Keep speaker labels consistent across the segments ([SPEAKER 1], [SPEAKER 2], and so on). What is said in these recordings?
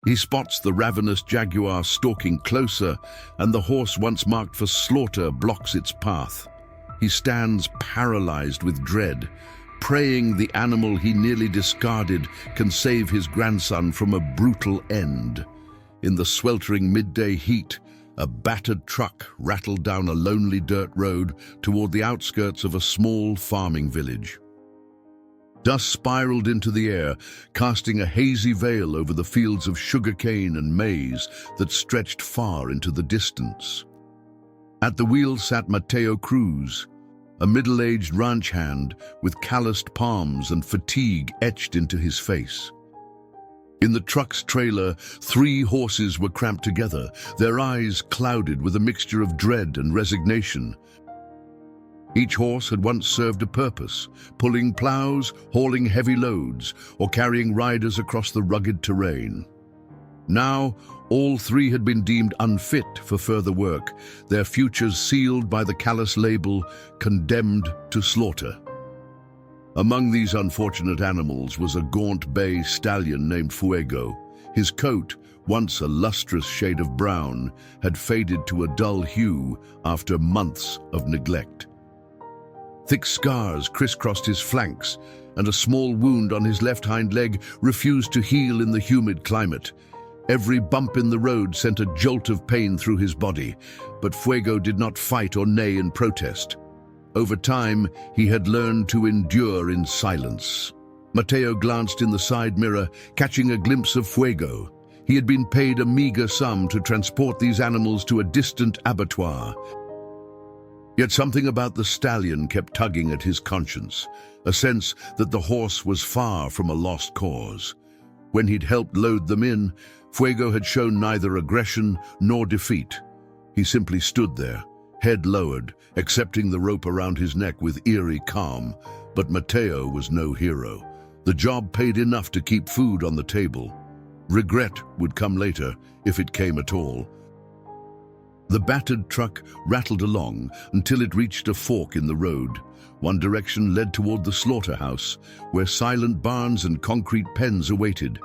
[SPEAKER 1] He spots the ravenous jaguar stalking closer, and the horse once marked for slaughter blocks its path. He stands paralyzed with dread, praying the animal he nearly discarded can save his grandson from a brutal end. In the sweltering midday heat, a battered truck rattled down a lonely dirt road toward the outskirts of a small farming village. Dust spiraled into the air, casting a hazy veil over the fields of sugarcane and maize that stretched far into the distance. At the wheel sat Mateo Cruz, a middle-aged ranch hand with calloused palms and fatigue etched into his face. In the truck's trailer, 3 horses were cramped together, their eyes clouded with a mixture of dread and resignation. Each horse had once served a purpose, pulling plows, hauling heavy loads, or carrying riders across the rugged terrain. Now, all 3 had been deemed unfit for further work, their futures sealed by the callous label, condemned to slaughter. Among these unfortunate animals was a gaunt bay stallion named Fuego. His coat, once a lustrous shade of brown, had faded to a dull hue after months of neglect. Thick scars crisscrossed his flanks, and a small wound on his left hind leg refused to heal in the humid climate. Every bump in the road sent a jolt of pain through his body, but Fuego did not fight or neigh in protest. Over time, he had learned to endure in silence. Mateo glanced in the side mirror, catching a glimpse of Fuego. He had been paid a meager sum to transport these animals to a distant abattoir. Yet something about the stallion kept tugging at his conscience, a sense that the horse was far from a lost cause. When he'd helped load them in, Fuego had shown neither aggression nor defeat. He simply stood there, head lowered, accepting the rope around his neck with eerie calm. But Mateo was no hero. The job paid enough to keep food on the table. Regret would come later, if it came at all. The battered truck rattled along until it reached a fork in the road. One direction led toward the slaughterhouse, where silent barns and concrete pens awaited.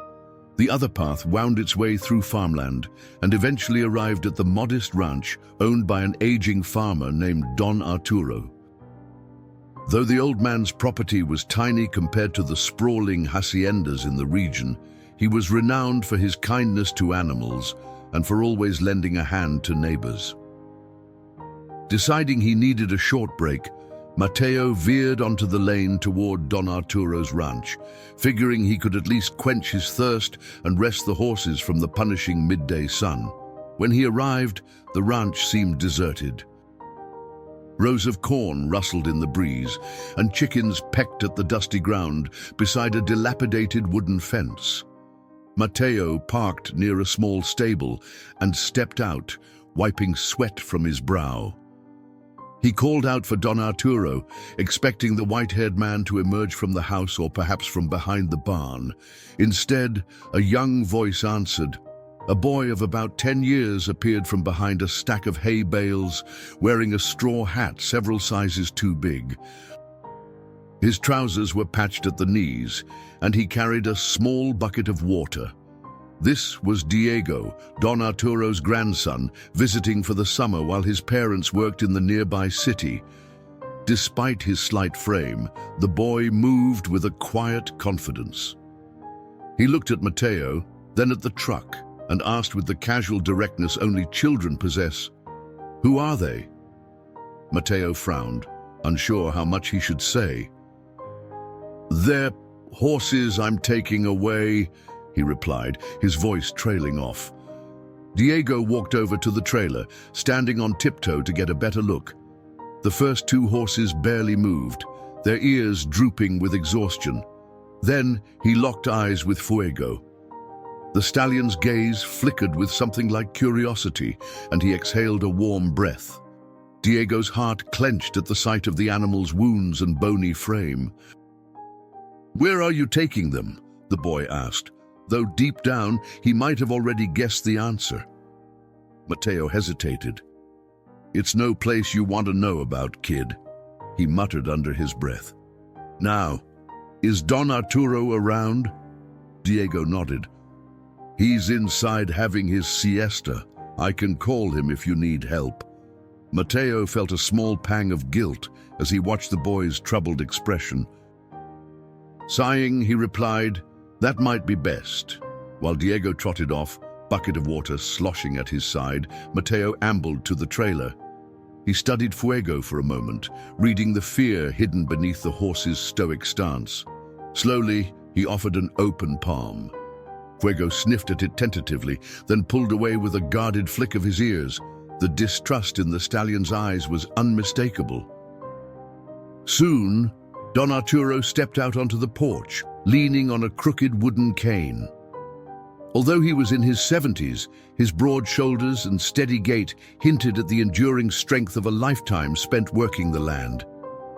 [SPEAKER 1] The other path wound its way through farmland and eventually arrived at the modest ranch owned by an aging farmer named Don Arturo. Though the old man's property was tiny compared to the sprawling haciendas in the region, he was renowned for his kindness to animals and for always lending a hand to neighbors. Deciding he needed a short break, Mateo veered onto the lane toward Don Arturo's ranch, figuring he could at least quench his thirst and rest the horses from the punishing midday sun. When he arrived, the ranch seemed deserted. Rows of corn rustled in the breeze, and chickens pecked at the dusty ground beside a dilapidated wooden fence. Mateo parked near a small stable and stepped out, wiping sweat from his brow. He called out for Don Arturo, expecting the white-haired man to emerge from the house or perhaps from behind the barn. Instead, a young voice answered. A boy of about 10 years appeared from behind a stack of hay bales, wearing a straw hat several sizes too big. His trousers were patched at the knees, and he carried a small bucket of water. This was Diego, Don Arturo's grandson, visiting for the summer while his parents worked in the nearby city. Despite his slight frame, the boy moved with a quiet confidence. He looked at Mateo, then at the truck, and asked with the casual directness only children possess, "Who are they?" Mateo frowned, unsure how much he should say. "They're horses I'm taking away," he replied, his voice trailing off. Diego walked over to the trailer, standing on tiptoe to get a better look. The first 2 horses barely moved, their ears drooping with exhaustion. Then he locked eyes with Fuego. The stallion's gaze flickered with something like curiosity, and he exhaled a warm breath. Diego's heart clenched at the sight of the animal's wounds and bony frame. "Where are you taking them?" the boy asked, though deep down he might have already guessed the answer. Mateo hesitated. "It's no place you want to know about, kid," he muttered under his breath. "Now, is Don Arturo around?" Diego nodded. He's inside having his siesta. I can call him if you need help." Mateo felt a small pang of guilt as he watched the boy's troubled expression. Sighing, he replied, "That might be best." While Diego trotted off, bucket of water sloshing at his side, Mateo ambled to the trailer. He studied Fuego for a moment, reading the fear hidden beneath the horse's stoic stance. Slowly, he offered an open palm. Fuego sniffed at it tentatively, then pulled away with a guarded flick of his ears. The distrust in the stallion's eyes was unmistakable. Soon, Don Arturo stepped out onto the porch, leaning on a crooked wooden cane. Although he was in his 70s, his broad shoulders and steady gait hinted at the enduring strength of a lifetime spent working the land.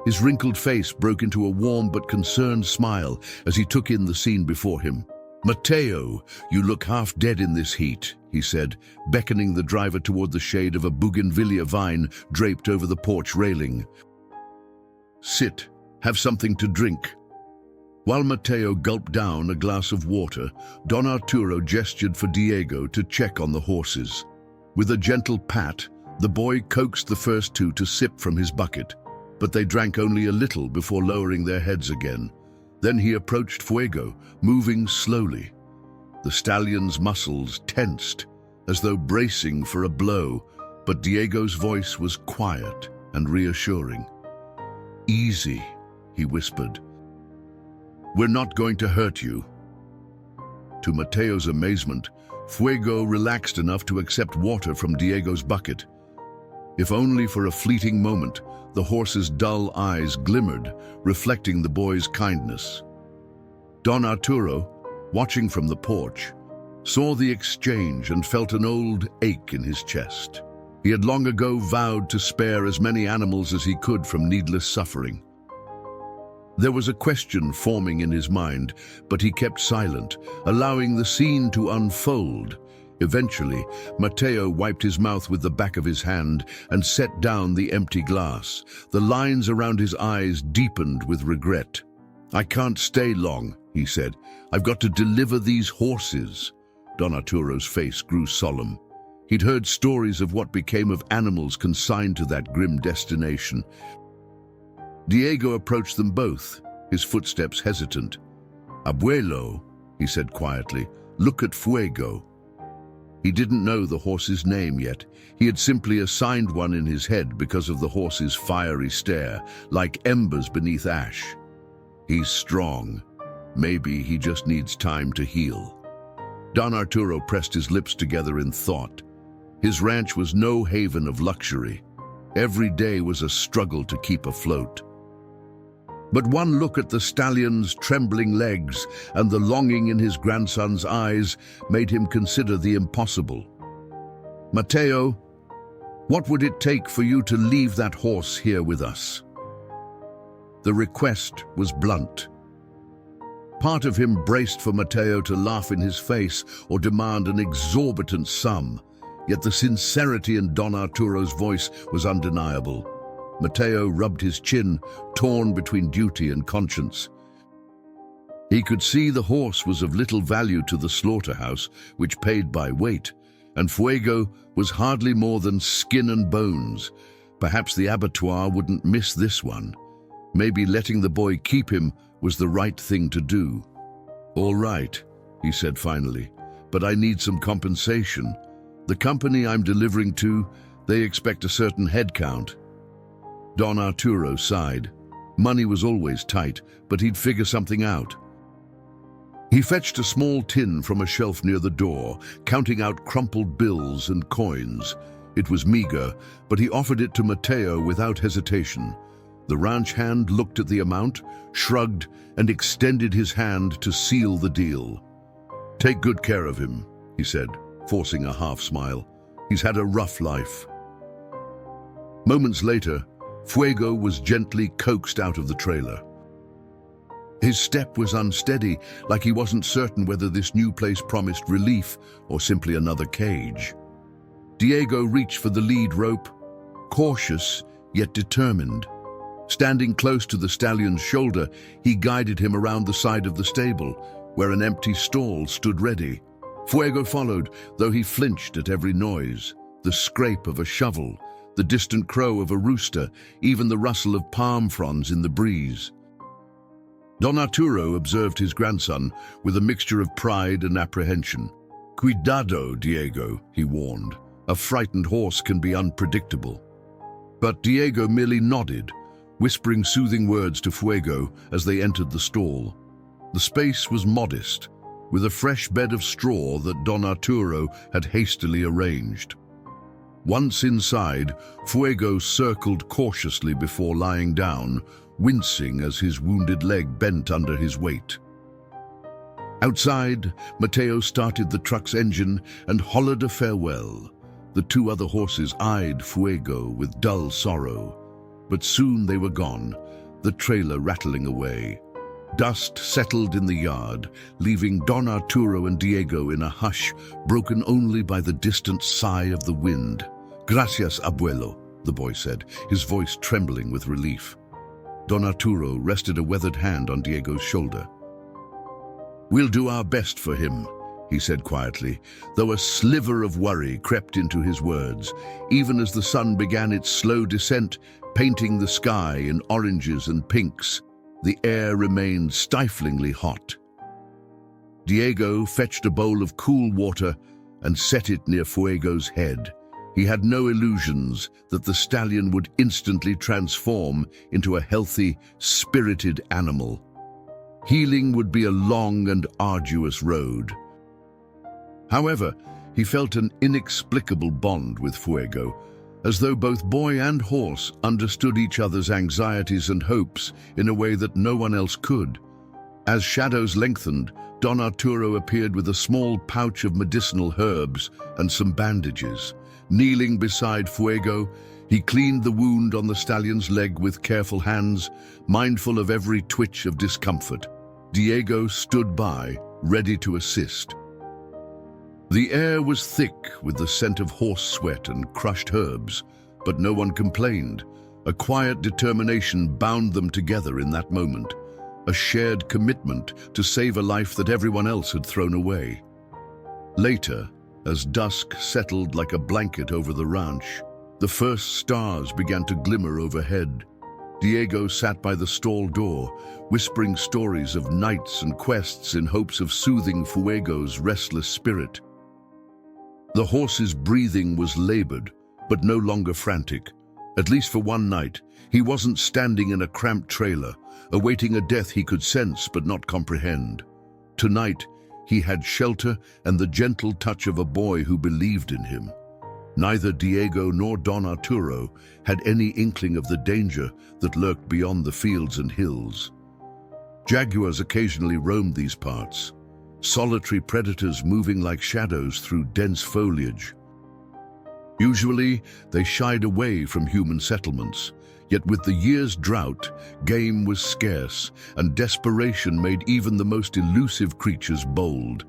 [SPEAKER 1] His wrinkled face broke into a warm but concerned smile as he took in the scene before him. "Mateo, you look half dead in this heat," he said, beckoning the driver toward the shade of a bougainvillea vine draped over the porch railing. "Sit, have something to drink." While Mateo gulped down a glass of water, Don Arturo gestured for Diego to check on the horses. With a gentle pat, the boy coaxed the first two to sip from his bucket, but they drank only a little before lowering their heads again. Then he approached Fuego, moving slowly. The stallion's muscles tensed, as though bracing for a blow, but Diego's voice was quiet and reassuring. "Easy," he whispered. "We're not going to hurt you." To Mateo's amazement, Fuego relaxed enough to accept water from Diego's bucket. If only for a fleeting moment, the horse's dull eyes glimmered, reflecting the boy's kindness. Don Arturo, watching from the porch, saw the exchange and felt an old ache in his chest. He had long ago vowed to spare as many animals as he could from needless suffering. There was a question forming in his mind, but he kept silent, allowing the scene to unfold. Eventually, Mateo wiped his mouth with the back of his hand and set down the empty glass. The lines around his eyes deepened with regret. "I can't stay long," he said. "I've got to deliver these horses." Don Arturo's face grew solemn. He'd heard stories of what became of animals consigned to that grim destination. Diego approached them both, his footsteps hesitant. "Abuelo," he said quietly, "look at Fuego." He didn't know the horse's name yet. He had simply assigned one in his head because of the horse's fiery stare, like embers beneath ash. "He's strong. Maybe he just needs time to heal." Don Arturo pressed his lips together in thought. His ranch was no haven of luxury. Every day was a struggle to keep afloat. But one look at the stallion's trembling legs and the longing in his grandson's eyes made him consider the impossible. "Mateo, what would it take for you to leave that horse here with us?" The request was blunt. Part of him braced for Mateo to laugh in his face or demand an exorbitant sum, yet the sincerity in Don Arturo's voice was undeniable. Mateo rubbed his chin, torn between duty and conscience. He could see the horse was of little value to the slaughterhouse, which paid by weight, and Fuego was hardly more than skin and bones. Perhaps the abattoir wouldn't miss this one. Maybe letting the boy keep him was the right thing to do. "All right," he said finally, "but I need some compensation. The company I'm delivering to, they expect a certain head count." Don Arturo sighed. Money was always tight, but he'd figure something out. He fetched a small tin from a shelf near the door, counting out crumpled bills and coins. It was meager, but he offered it to Mateo without hesitation. The ranch hand looked at the amount, shrugged, and extended his hand to seal the deal. "Take good care of him," he said, forcing a half smile. "He's had a rough life." Moments later, Fuego was gently coaxed out of the trailer. His step was unsteady, like he wasn't certain whether this new place promised relief or simply another cage. Diego reached for the lead rope, cautious yet determined. Standing close to the stallion's shoulder, he guided him around the side of the stable, where an empty stall stood ready. Fuego followed, though he flinched at every noise. The scrape of a shovel, the distant crow of a rooster, even the rustle of palm fronds in the breeze. Don Arturo observed his grandson with a mixture of pride and apprehension. "Cuidado, Diego," he warned. "A frightened horse can be unpredictable." But Diego merely nodded, whispering soothing words to Fuego as they entered the stall. The space was modest, with a fresh bed of straw that Don Arturo had hastily arranged. Once inside, Fuego circled cautiously before lying down, wincing as his wounded leg bent under his weight. Outside, Mateo started the truck's engine and hollered a farewell. The two other horses eyed Fuego with dull sorrow, but soon they were gone, the trailer rattling away. Dust settled in the yard, leaving Don Arturo and Diego in a hush broken only by the distant sigh of the wind. "Gracias, abuelo," the boy said, his voice trembling with relief. Don Arturo rested a weathered hand on Diego's shoulder. "We'll do our best for him," he said quietly, though a sliver of worry crept into his words, even as the sun began its slow descent, painting the sky in oranges and pinks. The air remained stiflingly hot. Diego fetched a bowl of cool water and set it near Fuego's head. He had no illusions that the stallion would instantly transform into a healthy, spirited animal. Healing would be a long and arduous road. However, he felt an inexplicable bond with Fuego, as though both boy and horse understood each other's anxieties and hopes in a way that no one else could. As shadows lengthened, Don Arturo appeared with a small pouch of medicinal herbs and some bandages. Kneeling beside Fuego, he cleaned the wound on the stallion's leg with careful hands, mindful of every twitch of discomfort. Diego stood by, ready to assist. The air was thick with the scent of horse sweat and crushed herbs, but no one complained. A quiet determination bound them together in that moment, a shared commitment to save a life that everyone else had thrown away. Later, as dusk settled like a blanket over the ranch, the first stars began to glimmer overhead. Diego sat by the stall door, whispering stories of nights and quests in hopes of soothing Fuego's restless spirit. The horse's breathing was labored, but no longer frantic. At least for one night, he wasn't standing in a cramped trailer, awaiting a death he could sense but not comprehend. Tonight, he had shelter and the gentle touch of a boy who believed in him. Neither Diego nor Don Arturo had any inkling of the danger that lurked beyond the fields and hills. Jaguars occasionally roamed these parts, solitary predators moving like shadows through dense foliage. Usually, they shied away from human settlements, yet with the year's drought, game was scarce, and desperation made even the most elusive creatures bold.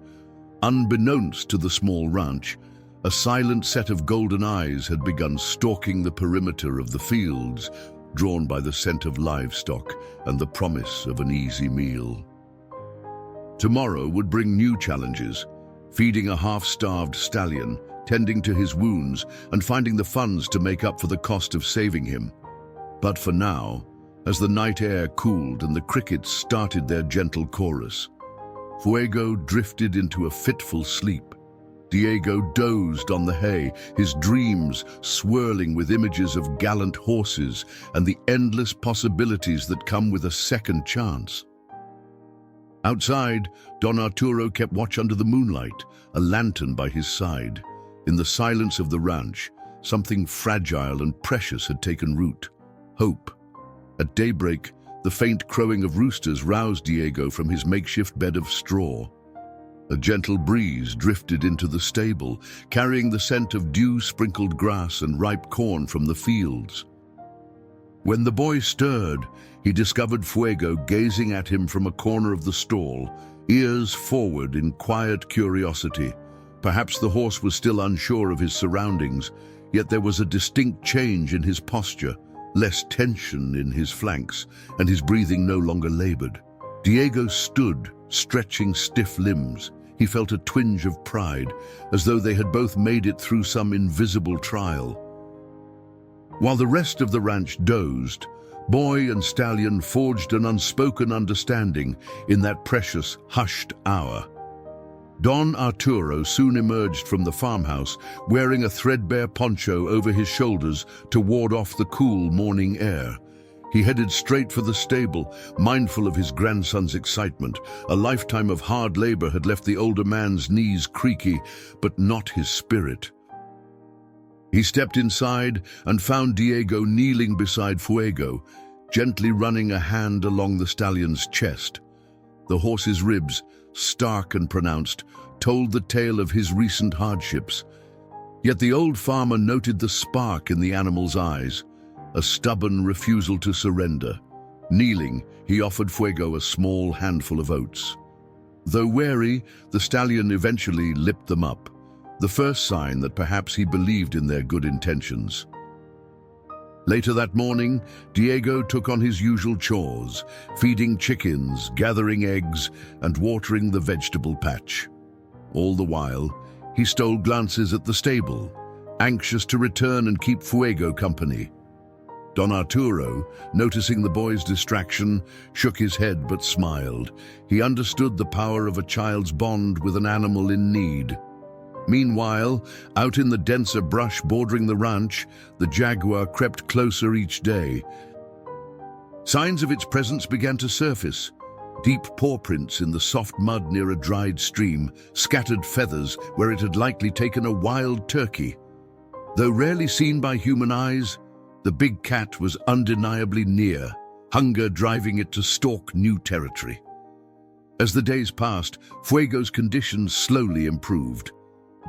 [SPEAKER 1] Unbeknownst to the small ranch, a silent set of golden eyes had begun stalking the perimeter of the fields, drawn by the scent of livestock and the promise of an easy meal. Tomorrow would bring new challenges, feeding a half-starved stallion, tending to his wounds, and finding the funds to make up for the cost of saving him. But for now, as the night air cooled and the crickets started their gentle chorus, Fuego drifted into a fitful sleep. Diego dozed on the hay, his dreams swirling with images of gallant horses and the endless possibilities that come with a second chance. Outside, Don Arturo kept watch under the moonlight, a lantern by his side. In the silence of the ranch, something fragile and precious had taken root: hope. At daybreak, the faint crowing of roosters roused Diego from his makeshift bed of straw. A gentle breeze drifted into the stable, carrying the scent of dew-sprinkled grass and ripe corn from the fields. When the boy stirred, he discovered Fuego gazing at him from a corner of the stall, ears forward in quiet curiosity. Perhaps the horse was still unsure of his surroundings, yet there was a distinct change in his posture, less tension in his flanks, and his breathing no longer labored. Diego stood, stretching stiff limbs, He felt a twinge of pride, as though they had both made it through some invisible trial. While the rest of the ranch dozed, boy and stallion forged an unspoken understanding in that precious, hushed hour. Don Arturo soon emerged from the farmhouse, wearing a threadbare poncho over his shoulders to ward off the cool morning air. He headed straight for the stable, mindful of his grandson's excitement. A lifetime of hard labor had left the older man's knees creaky, but not his spirit. He stepped inside and found Diego kneeling beside Fuego, gently running a hand along the stallion's chest. The horse's ribs, stark and pronounced, told the tale of his recent hardships. Yet the old farmer noted the spark in the animal's eyes, a stubborn refusal to surrender. Kneeling, he offered Fuego a small handful of oats. Though wary, the stallion eventually lipped them up, the first sign that perhaps he believed in their good intentions. Later that morning, Diego took on his usual chores, feeding chickens, gathering eggs, and watering the vegetable patch. All the while, he stole glances at the stable, anxious to return and keep Fuego company. Don Arturo, noticing the boy's distraction, shook his head but smiled. He understood the power of a child's bond with an animal in need. Meanwhile, out in the denser brush bordering the ranch, the Jaguar crept closer each day. Signs of its presence began to surface. Deep paw prints in the soft mud near a dried stream, scattered feathers where it had likely taken a wild turkey. Though rarely seen by human eyes, the big cat was undeniably near, hunger driving it to stalk new territory. As the days passed, Fuego's conditions slowly improved.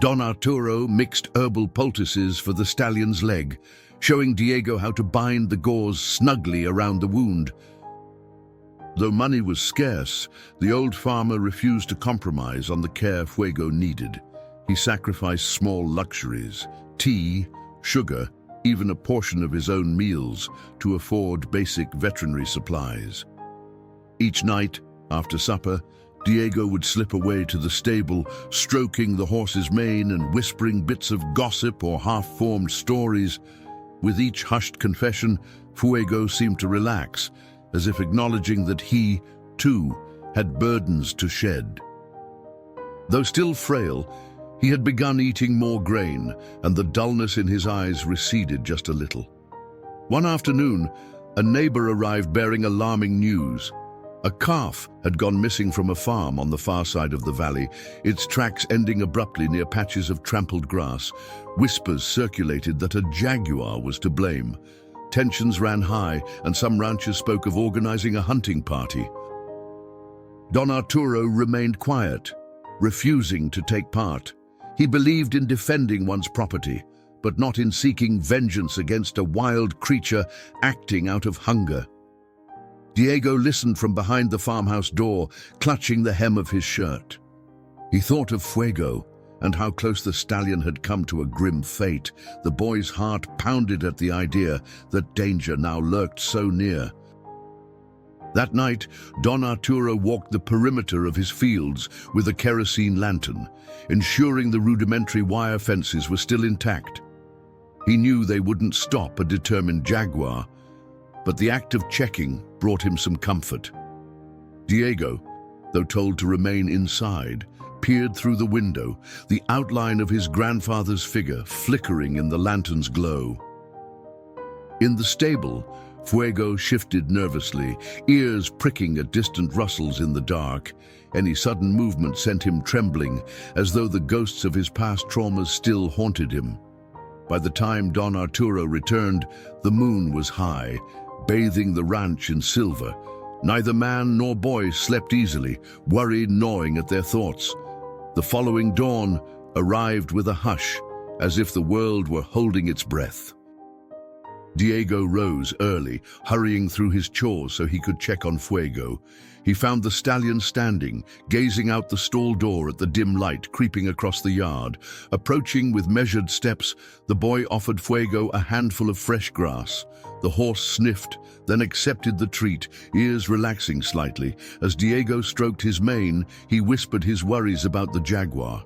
[SPEAKER 1] Don Arturo mixed herbal poultices for the stallion's leg, showing Diego how to bind the gauze snugly around the wound. Though money was scarce, the old farmer refused to compromise on the care Fuego needed. He sacrificed small luxuries, tea, sugar, even a portion of his own meals, to afford basic veterinary supplies. Each night, after supper, Diego would slip away to the stable, stroking the horse's mane and whispering bits of gossip or half-formed stories. With each hushed confession, Fuego seemed to relax, as if acknowledging that he, too, had burdens to shed. Though still frail, he had begun eating more grain, and the dullness in his eyes receded just a little. One afternoon, a neighbor arrived bearing alarming news. A calf had gone missing from a farm on the far side of the valley, its tracks ending abruptly near patches of trampled grass. Whispers circulated that a jaguar was to blame. Tensions ran high, and some ranchers spoke of organizing a hunting party. Don Arturo remained quiet, refusing to take part. He believed in defending one's property, but not in seeking vengeance against a wild creature acting out of hunger. Diego listened from behind the farmhouse door, clutching the hem of his shirt. He thought of Fuego and how close the stallion had come to a grim fate. The boy's heart pounded at the idea that danger now lurked so near. That night, Don Arturo walked the perimeter of his fields with a kerosene lantern, ensuring the rudimentary wire fences were still intact. He knew they wouldn't stop a determined jaguar, but the act of checking brought him some comfort. Diego, though told to remain inside, peered through the window, the outline of his grandfather's figure flickering in the lantern's glow. In the stable, Fuego shifted nervously, ears pricking at distant rustles in the dark. Any sudden movement sent him trembling, as though the ghosts of his past traumas still haunted him. By the time Don Arturo returned, the moon was high, bathing the ranch in silver. Neither man nor boy slept easily, worry gnawing at their thoughts. The following dawn arrived with a hush, as if the world were holding its breath. Diego rose early, hurrying through his chores so he could check on Fuego. He found the stallion standing, gazing out the stall door at the dim light creeping across the yard. Approaching with measured steps, the boy offered Fuego a handful of fresh grass. The horse sniffed, then accepted the treat, ears relaxing slightly. As Diego stroked his mane, he whispered his worries about the Jaguar.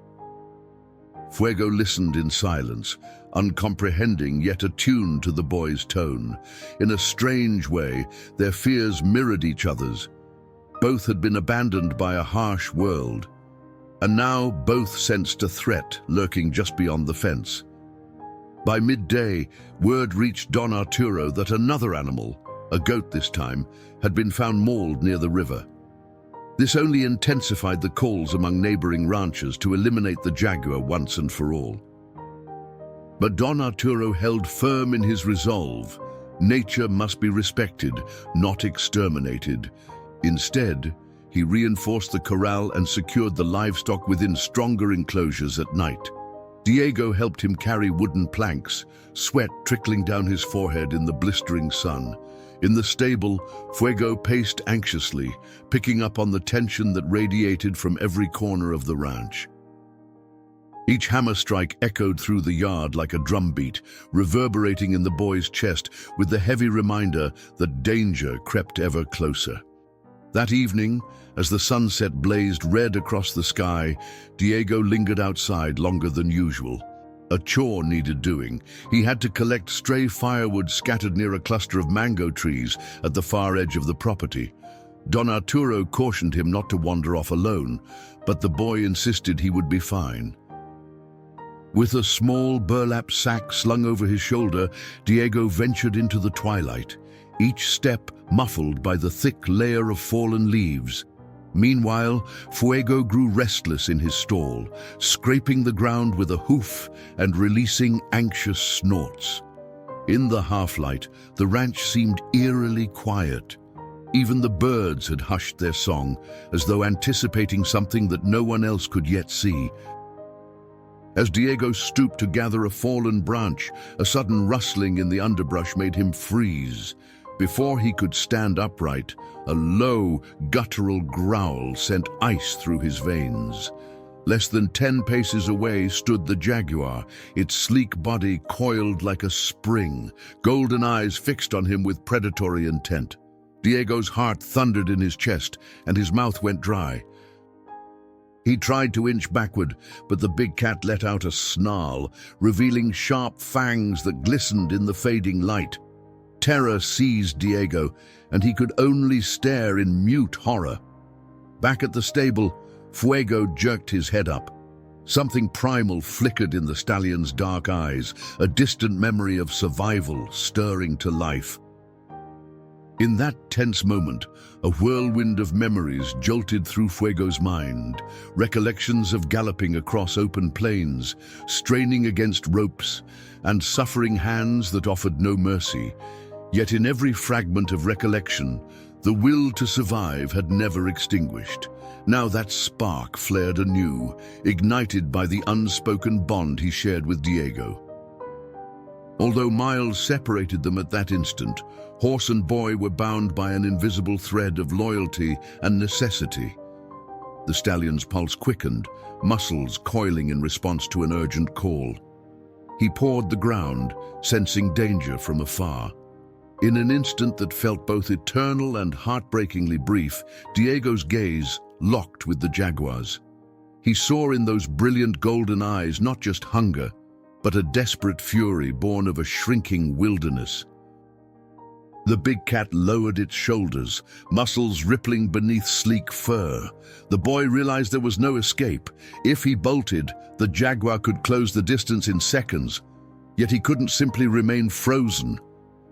[SPEAKER 1] Fuego listened in silence, uncomprehending yet attuned to the boy's tone. In a strange way, their fears mirrored each other's. Both had been abandoned by a harsh world, and now both sensed a threat lurking just beyond the fence. By midday, word reached Don Arturo that another animal, a goat this time, had been found mauled near the river. This only intensified the calls among neighboring ranchers to eliminate the Jaguar once and for all. But Don Arturo held firm in his resolve. Nature must be respected, not exterminated. Instead, he reinforced the corral and secured the livestock within stronger enclosures at night. Diego helped him carry wooden planks, sweat trickling down his forehead in the blistering sun. In the stable, Fuego paced anxiously, picking up on the tension that radiated from every corner of the ranch. Each hammer strike echoed through the yard like a drumbeat, reverberating in the boy's chest with the heavy reminder that danger crept ever closer. That evening, as the sunset blazed red across the sky, Diego lingered outside longer than usual. A chore needed doing. He had to collect stray firewood scattered near a cluster of mango trees at the far edge of the property. Don Arturo cautioned him not to wander off alone, but the boy insisted he would be fine. With a small burlap sack slung over his shoulder, Diego ventured into the twilight, each step muffled by the thick layer of fallen leaves. Meanwhile, Fuego grew restless in his stall, scraping the ground with a hoof and releasing anxious snorts. In the half-light, the ranch seemed eerily quiet. Even the birds had hushed their song, as though anticipating something that no one else could yet see. As Diego stooped to gather a fallen branch, a sudden rustling in the underbrush made him freeze. Before he could stand upright, a low, guttural growl sent ice through his veins. Less than 10 paces away stood the Jaguar, its sleek body coiled like a spring, golden eyes fixed on him with predatory intent. Diego's heart thundered in his chest, and his mouth went dry. He tried to inch backward, but the big cat let out a snarl, revealing sharp fangs that glistened in the fading light. Terror seized Diego, and he could only stare in mute horror. Back at the stable, Fuego jerked his head up. Something primal flickered in the stallion's dark eyes, a distant memory of survival stirring to life. In that tense moment, a whirlwind of memories jolted through Fuego's mind, recollections of galloping across open plains, straining against ropes, and suffering hands that offered no mercy. Yet in every fragment of recollection, the will to survive had never extinguished. Now that spark flared anew, ignited by the unspoken bond he shared with Diego. Although miles separated them at that instant, horse and boy were bound by an invisible thread of loyalty and necessity. The stallion's pulse quickened, muscles coiling in response to an urgent call. He pawed the ground, sensing danger from afar. In an instant that felt both eternal and heartbreakingly brief, Diego's gaze locked with the Jaguar's. He saw in those brilliant golden eyes not just hunger, but a desperate fury born of a shrinking wilderness. The big cat lowered its shoulders, muscles rippling beneath sleek fur. The boy realized there was no escape. If he bolted, the Jaguar could close the distance in seconds. Yet he couldn't simply remain frozen.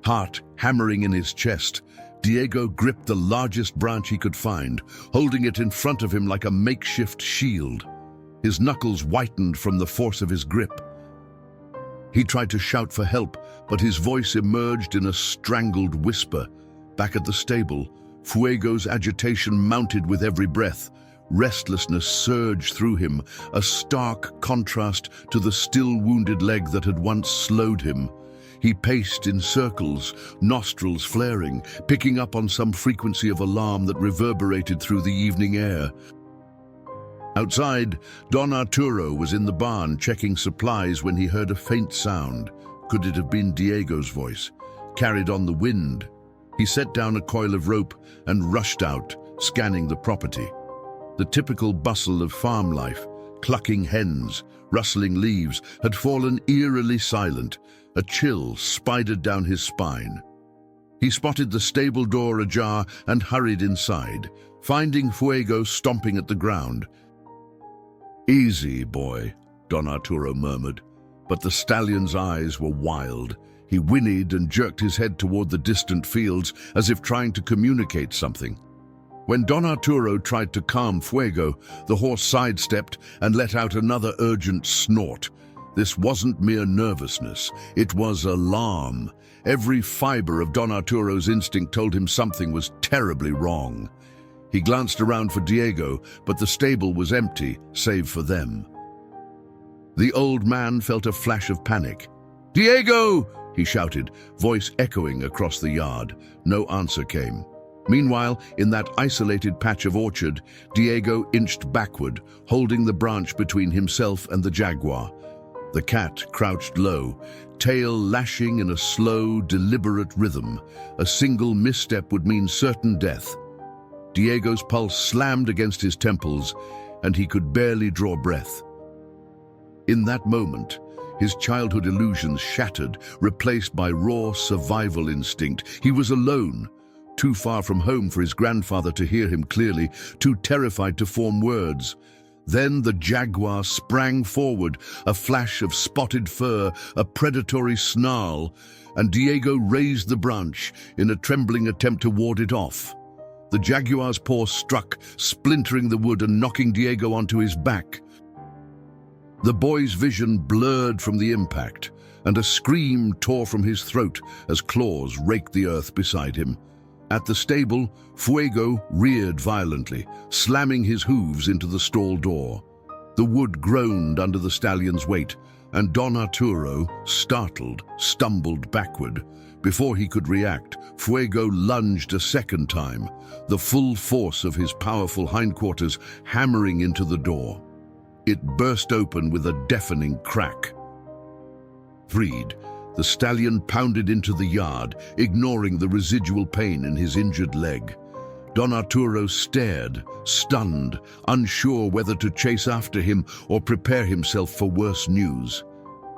[SPEAKER 1] Heart hammering in his chest, Diego gripped the largest branch he could find, holding it in front of him like a makeshift shield. His knuckles whitened from the force of his grip. He tried to shout for help, but his voice emerged in a strangled whisper. Back at the stable, Fuego's agitation mounted with every breath. Restlessness surged through him, a stark contrast to the still wounded leg that had once slowed him. He paced in circles, nostrils flaring, picking up on some frequency of alarm that reverberated through the evening air. Outside, Don Arturo was in the barn checking supplies when he heard a faint sound. Could it have been Diego's voice, carried on the wind? He set down a coil of rope and rushed out, scanning the property. The typical bustle of farm life, clucking hens, rustling leaves, had fallen eerily silent. A chill spidered down his spine. He spotted the stable door ajar and hurried inside, finding Fuego stomping at the ground. "Easy, boy," Don Arturo murmured, but the stallion's eyes were wild. He whinnied and jerked his head toward the distant fields as if trying to communicate something. When Don Arturo tried to calm Fuego, the horse sidestepped and let out another urgent snort. This wasn't mere nervousness, it was alarm. Every fiber of Don Arturo's instinct told him something was terribly wrong. He glanced around for Diego, but the stable was empty, save for them. The old man felt a flash of panic. "Diego!" he shouted, voice echoing across the yard. No answer came. Meanwhile, in that isolated patch of orchard, Diego inched backward, holding the branch between himself and the Jaguar. The cat crouched low, tail lashing in a slow, deliberate rhythm. A single misstep would mean certain death. Diego's pulse slammed against his temples, and he could barely draw breath. In that moment, his childhood illusions shattered, replaced by raw survival instinct. He was alone, too far from home for his grandfather to hear him clearly, too terrified to form words. Then the Jaguar sprang forward, a flash of spotted fur, a predatory snarl, and Diego raised the branch in a trembling attempt to ward it off. The Jaguar's paw struck, splintering the wood and knocking Diego onto his back. The boy's vision blurred from the impact, and a scream tore from his throat as claws raked the earth beside him. At the stable, Fuego reared violently, slamming his hooves into the stall door. The wood groaned under the stallion's weight, and Don Arturo, startled, stumbled backward. Before he could react, Fuego lunged a second time, the full force of his powerful hindquarters hammering into the door. It burst open with a deafening crack. Freed, the stallion pounded into the yard, ignoring the residual pain in his injured leg. Don Arturo stared, stunned, unsure whether to chase after him or prepare himself for worse news.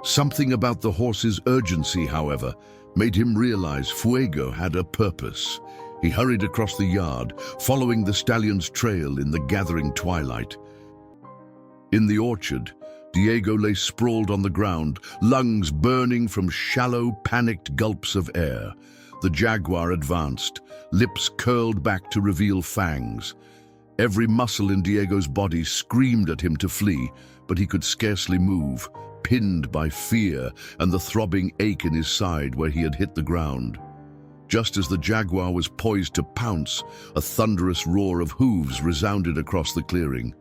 [SPEAKER 1] Something about the horse's urgency, however, made him realize Fuego had a purpose. He hurried across the yard, following the stallion's trail in the gathering twilight. In the orchard, Diego lay sprawled on the ground, lungs burning from shallow, panicked gulps of air. The Jaguar advanced, lips curled back to reveal fangs. Every muscle in Diego's body screamed at him to flee, but he could scarcely move, pinned by fear and the throbbing ache in his side where he had hit the ground. Just as the Jaguar was poised to pounce, a thunderous roar of hooves resounded across the clearing.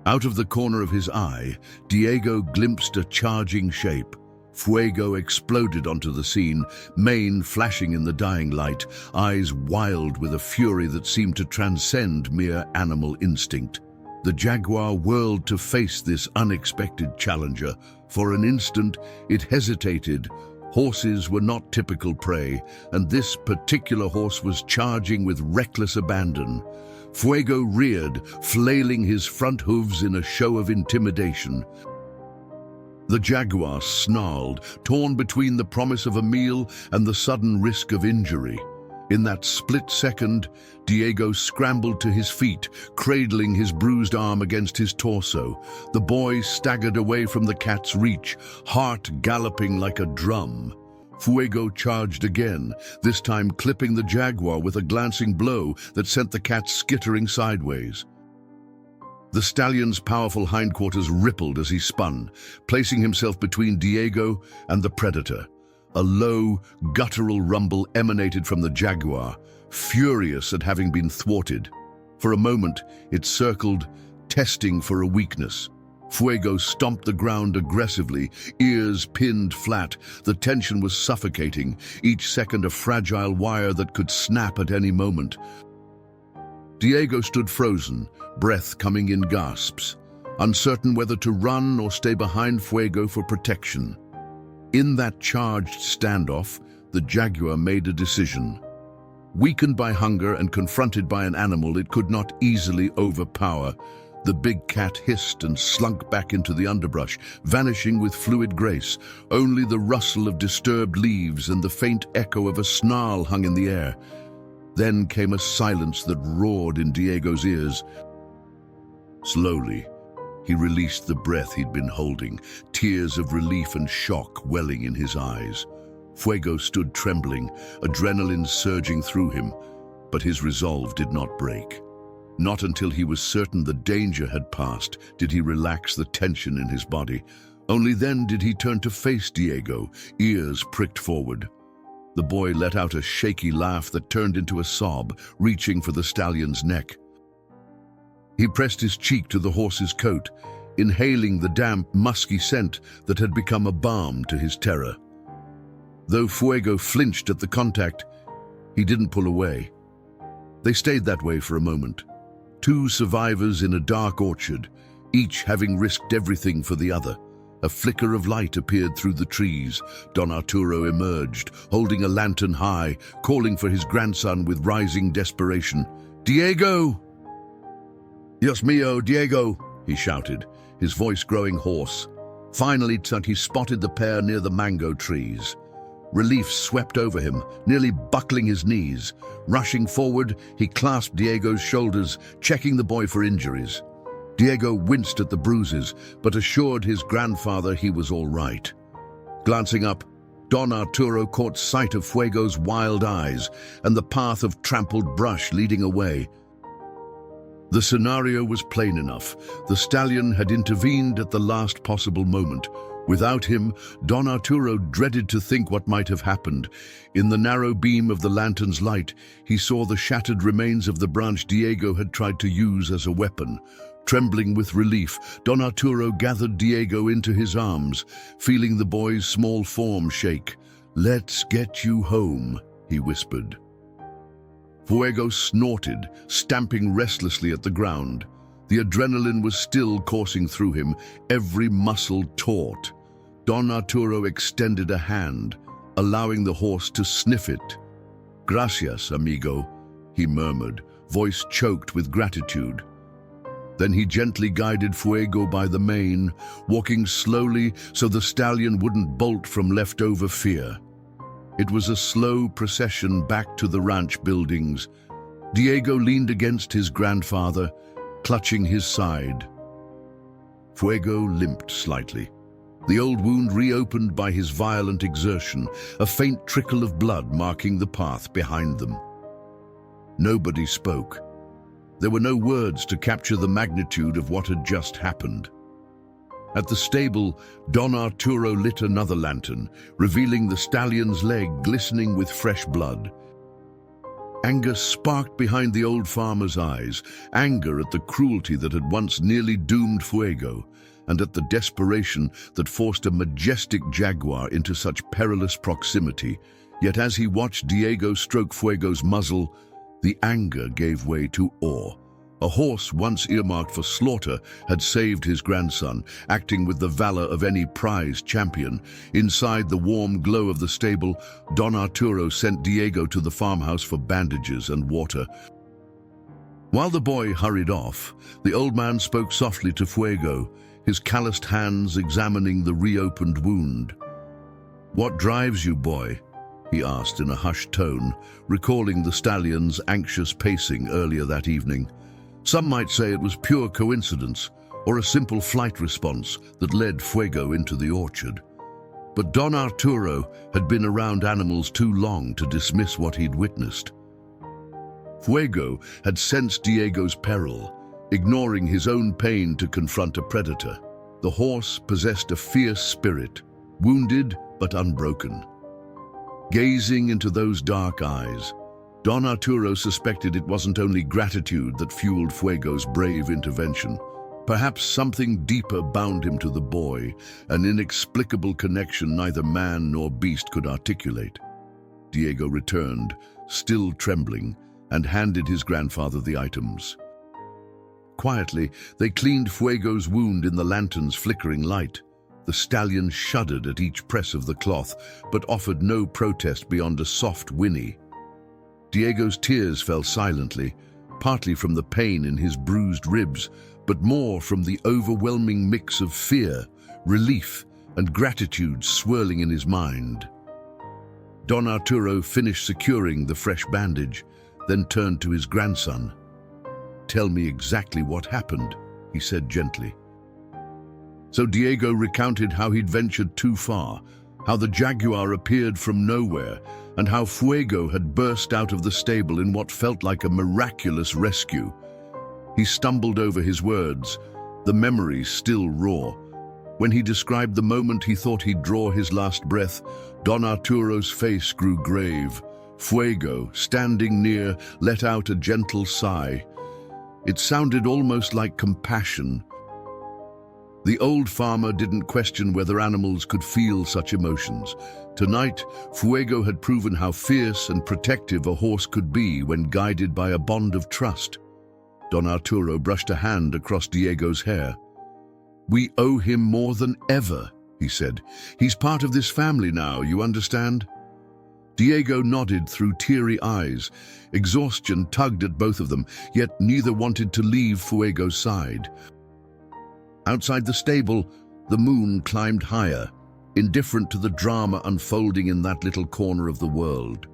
[SPEAKER 1] Out of the corner of his eye, Diego glimpsed a charging shape. Fuego exploded onto the scene, mane flashing in the dying light, eyes wild with a fury that seemed to transcend mere animal instinct. The Jaguar whirled to face this unexpected challenger. For an instant, it hesitated. Horses were not typical prey, and this particular horse was charging with reckless abandon. Fuego reared, flailing his front hooves in a show of intimidation. The Jaguar snarled, torn between the promise of a meal and the sudden risk of injury. In that split second, Diego scrambled to his feet, cradling his bruised arm against his torso. The boy staggered away from the cat's reach, heart galloping like a drum. Fuego charged again, this time clipping the Jaguar with a glancing blow that sent the cat skittering sideways. The stallion's powerful hindquarters rippled as he spun, placing himself between Diego and the predator. A low, guttural rumble emanated from the Jaguar, furious at having been thwarted. For a moment, it circled, testing for a weakness. Fuego stomped the ground aggressively, ears pinned flat. The tension was suffocating, each second a fragile wire that could snap at any moment. Diego stood frozen, breath coming in gasps, uncertain whether to run or stay behind Fuego for protection. In that charged standoff, the Jaguar made a decision. Weakened by hunger and confronted by an animal it could not easily overpower, the big cat hissed and slunk back into the underbrush, vanishing with fluid grace. Only the rustle of disturbed leaves and the faint echo of a snarl hung in the air. Then came a silence that roared in Diego's ears. Slowly, he released the breath he'd been holding, tears of relief and shock welling in his eyes. Fuego stood trembling, adrenaline surging through him, but his resolve did not break. Not until he was certain the danger had passed did he relax the tension in his body. Only then did he turn to face Diego, ears pricked forward. The boy let out a shaky laugh that turned into a sob, reaching for the stallion's neck. He pressed his cheek to the horse's coat, inhaling the damp, musky scent that had become a balm to his terror. Though Fuego flinched at the contact, he didn't pull away. They stayed that way for a moment. Two survivors in a dark orchard, each having risked everything for the other. A flicker of light appeared through the trees. Don Arturo emerged, holding a lantern high, calling for his grandson with rising desperation. "Diego!" "Dios mío, Diego!" he shouted, his voice growing hoarse. Finally, he spotted the pair near the mango trees. Relief swept over him, nearly buckling his knees. Rushing forward, he clasped Diego's shoulders, checking the boy for injuries. Diego winced at the bruises, but assured his grandfather he was all right. Glancing up, Don Arturo caught sight of Fuego's wild eyes and the path of trampled brush leading away. The scenario was plain enough. The stallion had intervened at the last possible moment. Without him, Don Arturo dreaded to think what might have happened. In the narrow beam of the lantern's light, he saw the shattered remains of the branch Diego had tried to use as a weapon. Trembling with relief, Don Arturo gathered Diego into his arms, feeling the boy's small form shake. "Let's get you home," he whispered. Fuego snorted, stamping restlessly at the ground. The adrenaline was still coursing through him, every muscle taut. Don Arturo extended a hand, allowing the horse to sniff it. "Gracias, amigo," he murmured, voice choked with gratitude. Then he gently guided Fuego by the mane, walking slowly so the stallion wouldn't bolt from leftover fear. It was a slow procession back to the ranch buildings. Diego leaned against his grandfather, clutching his side. Fuego limped slightly. The old wound reopened by his violent exertion, a faint trickle of blood marking the path behind them. Nobody spoke. There were no words to capture the magnitude of what had just happened. At the stable, Don Arturo lit another lantern, revealing the stallion's leg glistening with fresh blood. Anger sparked behind the old farmer's eyes, anger at the cruelty that had once nearly doomed Fuego, and at the desperation that forced a majestic Jaguar into such perilous proximity. Yet as he watched Diego stroke Fuego's muzzle, the anger gave way to awe. A horse once earmarked for slaughter had saved his grandson, acting with the valor of any prized champion. Inside the warm glow of the stable, Don Arturo sent Diego to the farmhouse for bandages and water. While the boy hurried off, the old man spoke softly to Fuego, his calloused hands examining the reopened wound. "What drives you, boy?" he asked in a hushed tone, recalling the stallion's anxious pacing earlier that evening. Some might say it was pure coincidence, or a simple flight response that led Fuego into the orchard. But Don Arturo had been around animals too long to dismiss what he'd witnessed. Fuego had sensed Diego's peril, ignoring his own pain to confront a predator. The horse possessed a fierce spirit, wounded but unbroken. Gazing into those dark eyes, Don Arturo suspected it wasn't only gratitude that fueled Fuego's brave intervention. Perhaps something deeper bound him to the boy, an inexplicable connection neither man nor beast could articulate. Diego returned, still trembling, and handed his grandfather the items. Quietly, they cleaned Fuego's wound in the lantern's flickering light. The stallion shuddered at each press of the cloth, but offered no protest beyond a soft whinny. Diego's tears fell silently, partly from the pain in his bruised ribs, but more from the overwhelming mix of fear, relief, and gratitude swirling in his mind. Don Arturo finished securing the fresh bandage, then turned to his grandson. "Tell me exactly what happened," he said gently. So Diego recounted how he'd ventured too far, how the Jaguar appeared from nowhere, and how Fuego had burst out of the stable in what felt like a miraculous rescue. He stumbled over his words, the memories still raw. When he described the moment he thought he'd draw his last breath, Don Arturo's face grew grave. Fuego, standing near, let out a gentle sigh. It sounded almost like compassion. The old farmer didn't question whether animals could feel such emotions. Tonight, Fuego had proven how fierce and protective a horse could be when guided by a bond of trust. Don Arturo brushed a hand across Diego's hair. "We owe him more than ever," he said. "He's part of this family now, you understand?" Diego nodded through teary eyes. Exhaustion tugged at both of them, yet neither wanted to leave Fuego's side. Outside the stable, the moon climbed higher, indifferent to the drama unfolding in that little corner of the world.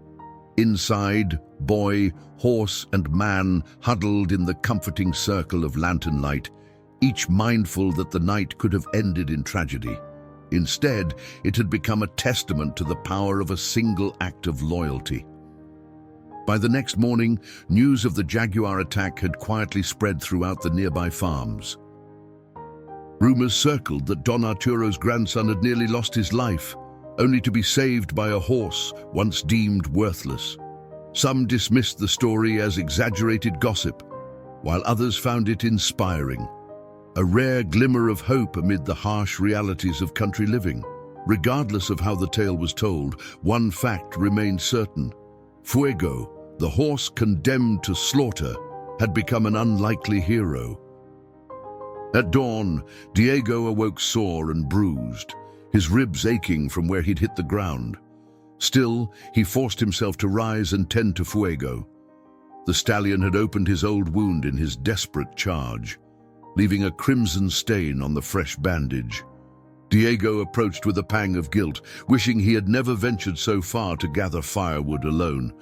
[SPEAKER 1] Inside, boy, horse, and man huddled in the comforting circle of lantern light, each mindful that the night could have ended in tragedy. Instead, it had become a testament to the power of a single act of loyalty. By the next morning, news of the Jaguar attack had quietly spread throughout the nearby farms. Rumors circled that Don Arturo's grandson had nearly lost his life, only to be saved by a horse once deemed worthless. Some dismissed the story as exaggerated gossip, while others found it inspiring. A rare glimmer of hope amid the harsh realities of country living. Regardless of how the tale was told, one fact remained certain. Fuego, the horse condemned to slaughter, had become an unlikely hero. At dawn, Diego awoke sore and bruised, his ribs aching from where he'd hit the ground. Still, he forced himself to rise and tend to Fuego. The stallion had opened his old wound in his desperate charge, leaving a crimson stain on the fresh bandage. Diego approached with a pang of guilt, wishing he had never ventured so far to gather firewood alone.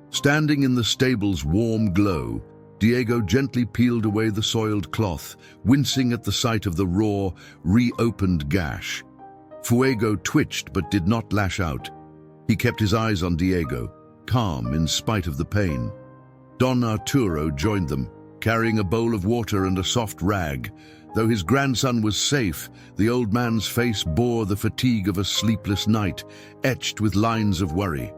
[SPEAKER 1] Standing in the stable's warm glow, Diego gently peeled away the soiled cloth, wincing at the sight of the raw, reopened gash. Fuego twitched but did not lash out. He kept his eyes on Diego, calm in spite of the pain. Don Arturo joined them, carrying a bowl of water and a soft rag. Though his grandson was safe, the old man's face bore the fatigue of a sleepless night, etched with lines of worry.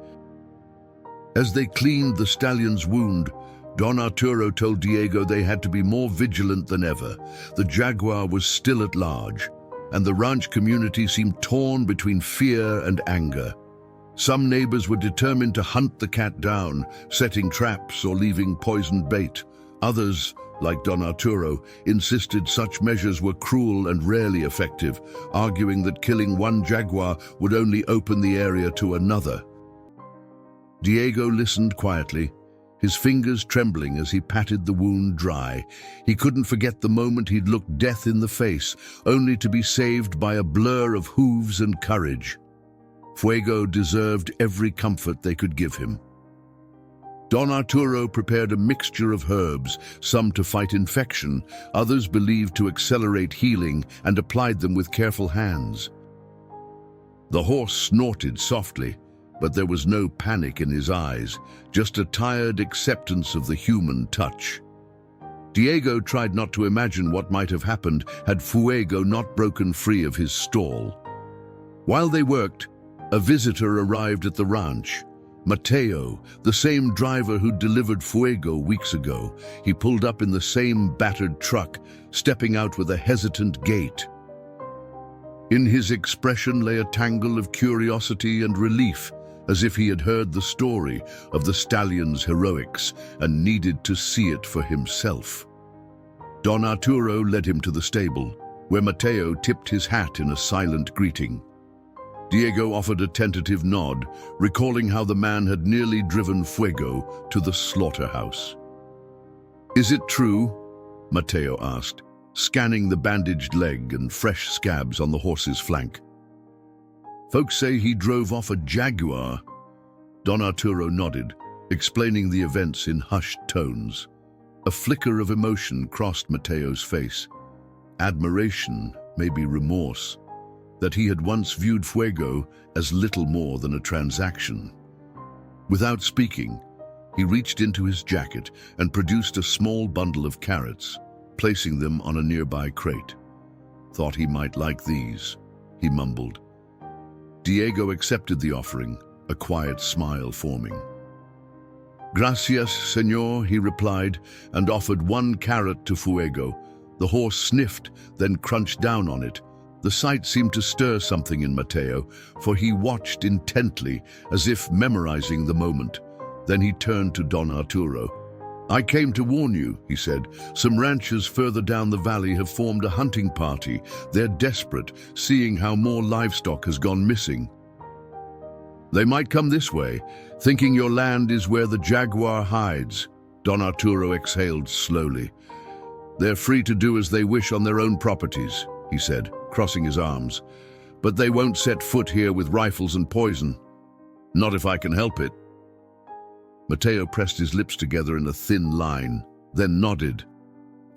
[SPEAKER 1] As they cleaned the stallion's wound, Don Arturo told Diego they had to be more vigilant than ever. The Jaguar was still at large, and the ranch community seemed torn between fear and anger. Some neighbors were determined to hunt the cat down, setting traps or leaving poisoned bait. Others, like Don Arturo, insisted such measures were cruel and rarely effective, arguing that killing one jaguar would only open the area to another. Diego listened quietly, his fingers trembling as he patted the wound dry. He couldn't forget the moment he'd looked death in the face, only to be saved by a blur of hooves and courage. Fuego deserved every comfort they could give him. Don Arturo prepared a mixture of herbs, some to fight infection, others believed to accelerate healing, and applied them with careful hands. The horse snorted softly, but there was no panic in his eyes, just a tired acceptance of the human touch. Diego tried not to imagine what might have happened had Fuego not broken free of his stall. While they worked, a visitor arrived at the ranch, Mateo, the same driver who delivered Fuego weeks ago. He pulled up in the same battered truck, stepping out with a hesitant gait. In his expression lay a tangle of curiosity and relief, as if he had heard the story of the stallion's heroics and needed to see it for himself. Don Arturo led him to the stable, where Mateo tipped his hat in a silent greeting. Diego offered a tentative nod, recalling how the man had nearly driven Fuego to the slaughterhouse. "Is it true?" Mateo asked, scanning the bandaged leg and fresh scabs on the horse's flank. "Folks say he drove off a Jaguar." Don Arturo nodded, explaining the events in hushed tones. A flicker of emotion crossed Mateo's face. Admiration, maybe remorse, that he had once viewed Fuego as little more than a transaction. Without speaking, he reached into his jacket and produced a small bundle of carrots, placing them on a nearby crate. "Thought he might like these," he mumbled. Diego accepted the offering, a quiet smile forming. "Gracias, señor," he replied, and offered one carrot to Fuego. The horse sniffed, then crunched down on it. The sight seemed to stir something in Mateo, for he watched intently, as if memorizing the moment. Then he turned to Don Arturo. "I came to warn you," he said. "Some ranchers further down the valley have formed a hunting party. They're desperate, seeing how more livestock has gone missing. They might come this way, thinking your land is where the Jaguar hides." Don Arturo exhaled slowly. "They're free to do as they wish on their own properties," he said, crossing his arms. "But they won't set foot here with rifles and poison. Not if I can help it." Mateo pressed his lips together in a thin line, then nodded.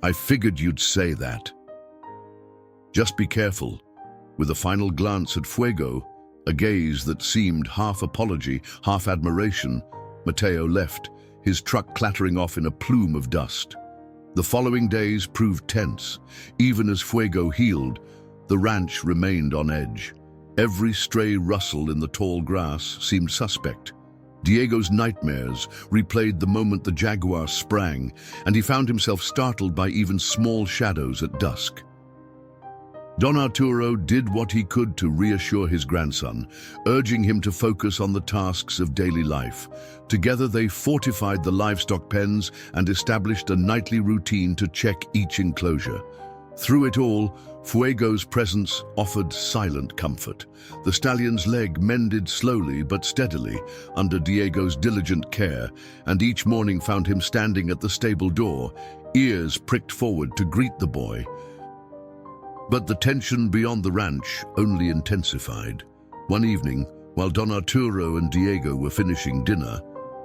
[SPEAKER 1] "I figured you'd say that." "Just be careful." With a final glance at Fuego, a gaze that seemed half apology, half admiration, Mateo left, his truck clattering off in a plume of dust. The following days proved tense. Even as Fuego healed, the ranch remained on edge. Every stray rustle in the tall grass seemed suspect. Diego's nightmares replayed the moment the Jaguar sprang, and he found himself startled by even small shadows at dusk. Don Arturo did what he could to reassure his grandson, urging him to focus on the tasks of daily life. Together they fortified the livestock pens and established a nightly routine to check each enclosure. Through it all, Fuego's presence offered silent comfort. The stallion's leg mended slowly but steadily under Diego's diligent care, and each morning found him standing at the stable door, ears pricked forward to greet the boy. But the tension beyond the ranch only intensified. One evening, while Don Arturo and Diego were finishing dinner,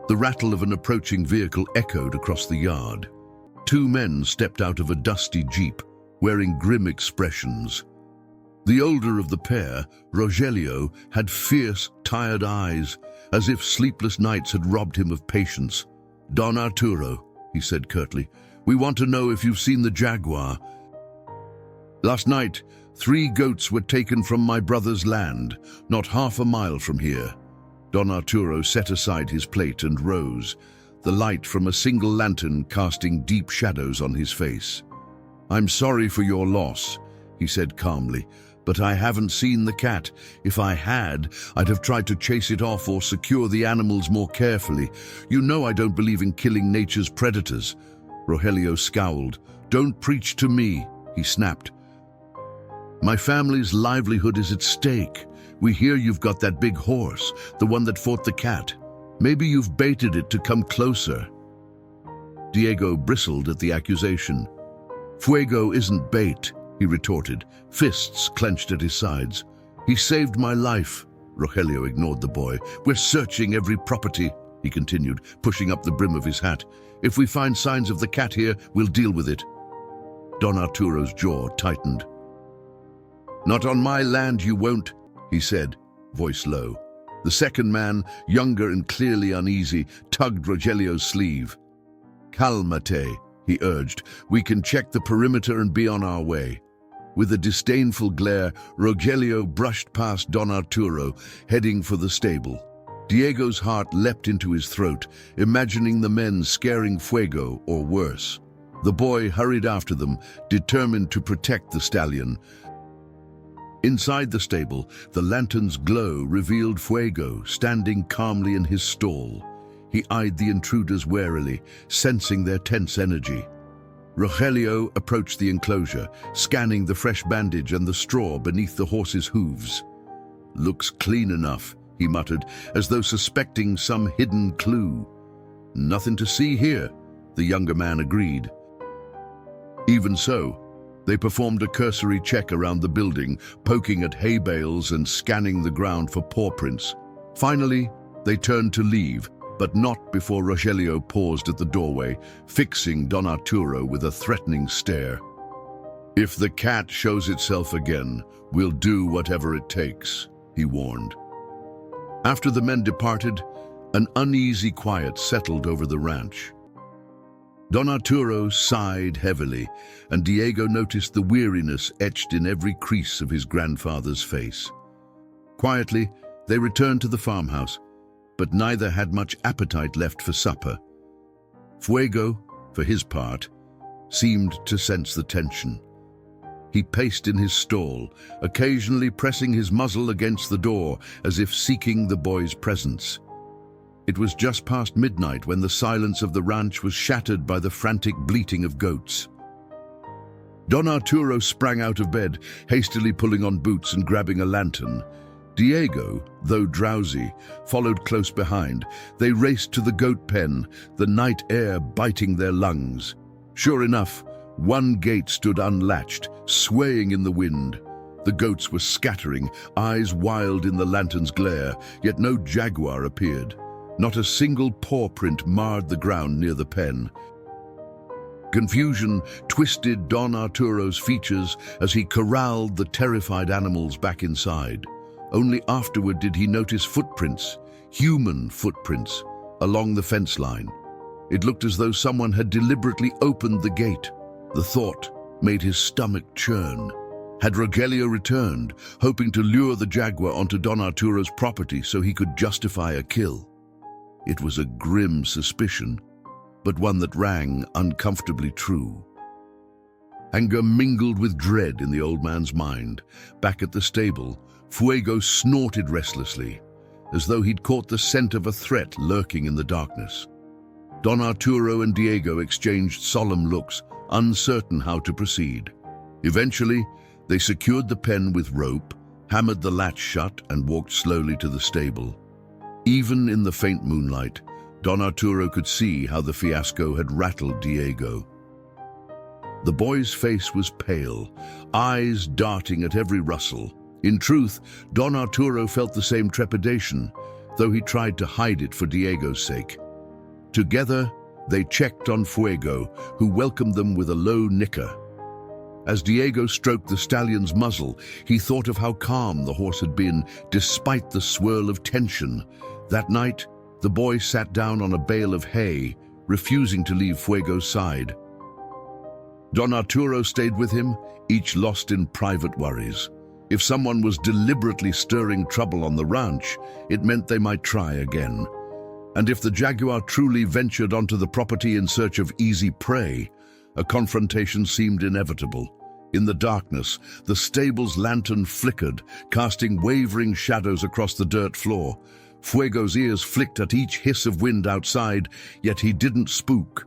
[SPEAKER 1] the rattle of an approaching vehicle echoed across the yard. Two men stepped out of a dusty jeep, wearing grim expressions. The older of the pair, Rogelio, had fierce, tired eyes, as if sleepless nights had robbed him of patience. "Don Arturo," he said curtly, "we want to know if you've seen the Jaguar. Last night, 3 goats were taken from my brother's land, not half a mile from here." Don Arturo set aside his plate and rose, the light from a single lantern casting deep shadows on his face. "I'm sorry for your loss," he said calmly, "but I haven't seen the cat. If I had, I'd have tried to chase it off or secure the animals more carefully. You know I don't believe in killing nature's predators." Rogelio scowled. "Don't preach to me," he snapped. "My family's livelihood is at stake. We hear you've got that big horse, the one that fought the cat. Maybe you've baited it to come closer." Diego bristled at the accusation. "Fuego isn't bait," he retorted, fists clenched at his sides. "He saved my life." Rogelio ignored the boy. "We're searching every property," he continued, pushing up the brim of his hat. "If we find signs of the cat here, we'll deal with it." Don Arturo's jaw tightened. "Not on my land you won't," he said, voice low. The second man, younger and clearly uneasy, tugged Rogelio's sleeve. "Calmate," he urged. "We can check the perimeter and be on our way." With a disdainful glare, Rogelio brushed past Don Arturo, heading for the stable. Diego's heart leapt into his throat, imagining the men scaring Fuego or worse. The boy hurried after them, determined to protect the stallion. Inside the stable, the lantern's glow revealed Fuego standing calmly in his stall. He eyed the intruders warily, sensing their tense energy. Rogelio approached the enclosure, scanning the fresh bandage and the straw beneath the horse's hooves. "Looks clean enough," he muttered, as though suspecting some hidden clue. "Nothing to see here," the younger man agreed. Even so, they performed a cursory check around the building, poking at hay bales and scanning the ground for paw prints. Finally, they turned to leave, but not before Rogelio paused at the doorway, fixing Don Arturo with a threatening stare. "If the cat shows itself again, we'll do whatever it takes," he warned. After the men departed, an uneasy quiet settled over the ranch. Don Arturo sighed heavily, and Diego noticed the weariness etched in every crease of his grandfather's face. Quietly, they returned to the farmhouse, but neither had much appetite left for supper. Fuego, for his part, seemed to sense the tension. He paced in his stall, occasionally pressing his muzzle against the door as if seeking the boy's presence. It was just past midnight when the silence of the ranch was shattered by the frantic bleating of goats. Don Arturo sprang out of bed, hastily pulling on boots and grabbing a lantern. Diego, though drowsy, followed close behind. They raced to the goat pen, the night air biting their lungs. Sure enough, one gate stood unlatched, swaying in the wind. The goats were scattering, eyes wild in the lantern's glare, yet no jaguar appeared. Not a single paw print marred the ground near the pen. Confusion twisted Don Arturo's features as he corralled the terrified animals back inside. Only afterward did he notice footprints, human footprints, along the fence line. It looked as though someone had deliberately opened the gate. The thought made his stomach churn. Had Rogelio returned, hoping to lure the jaguar onto Don Arturo's property so he could justify a kill? It was a grim suspicion, but one that rang uncomfortably true. Anger mingled with dread in the old man's mind. Back at the stable, Fuego snorted restlessly, as though he'd caught the scent of a threat lurking in the darkness. Don Arturo and Diego exchanged solemn looks, uncertain how to proceed. Eventually, they secured the pen with rope, hammered the latch shut, and walked slowly to the stable. Even in the faint moonlight, Don Arturo could see how the fiasco had rattled Diego. The boy's face was pale, eyes darting at every rustle. In truth, Don Arturo felt the same trepidation, though he tried to hide it for Diego's sake. Together, they checked on Fuego, who welcomed them with a low nicker. As Diego stroked the stallion's muzzle, he thought of how calm the horse had been, despite the swirl of tension. That night, the boy sat down on a bale of hay, refusing to leave Fuego's side. Don Arturo stayed with him, each lost in private worries. If someone was deliberately stirring trouble on the ranch, it meant they might try again. And if the jaguar truly ventured onto the property in search of easy prey, a confrontation seemed inevitable. In the darkness, the stable's lantern flickered, casting wavering shadows across the dirt floor. Fuego's ears flicked at each hiss of wind outside, yet he didn't spook.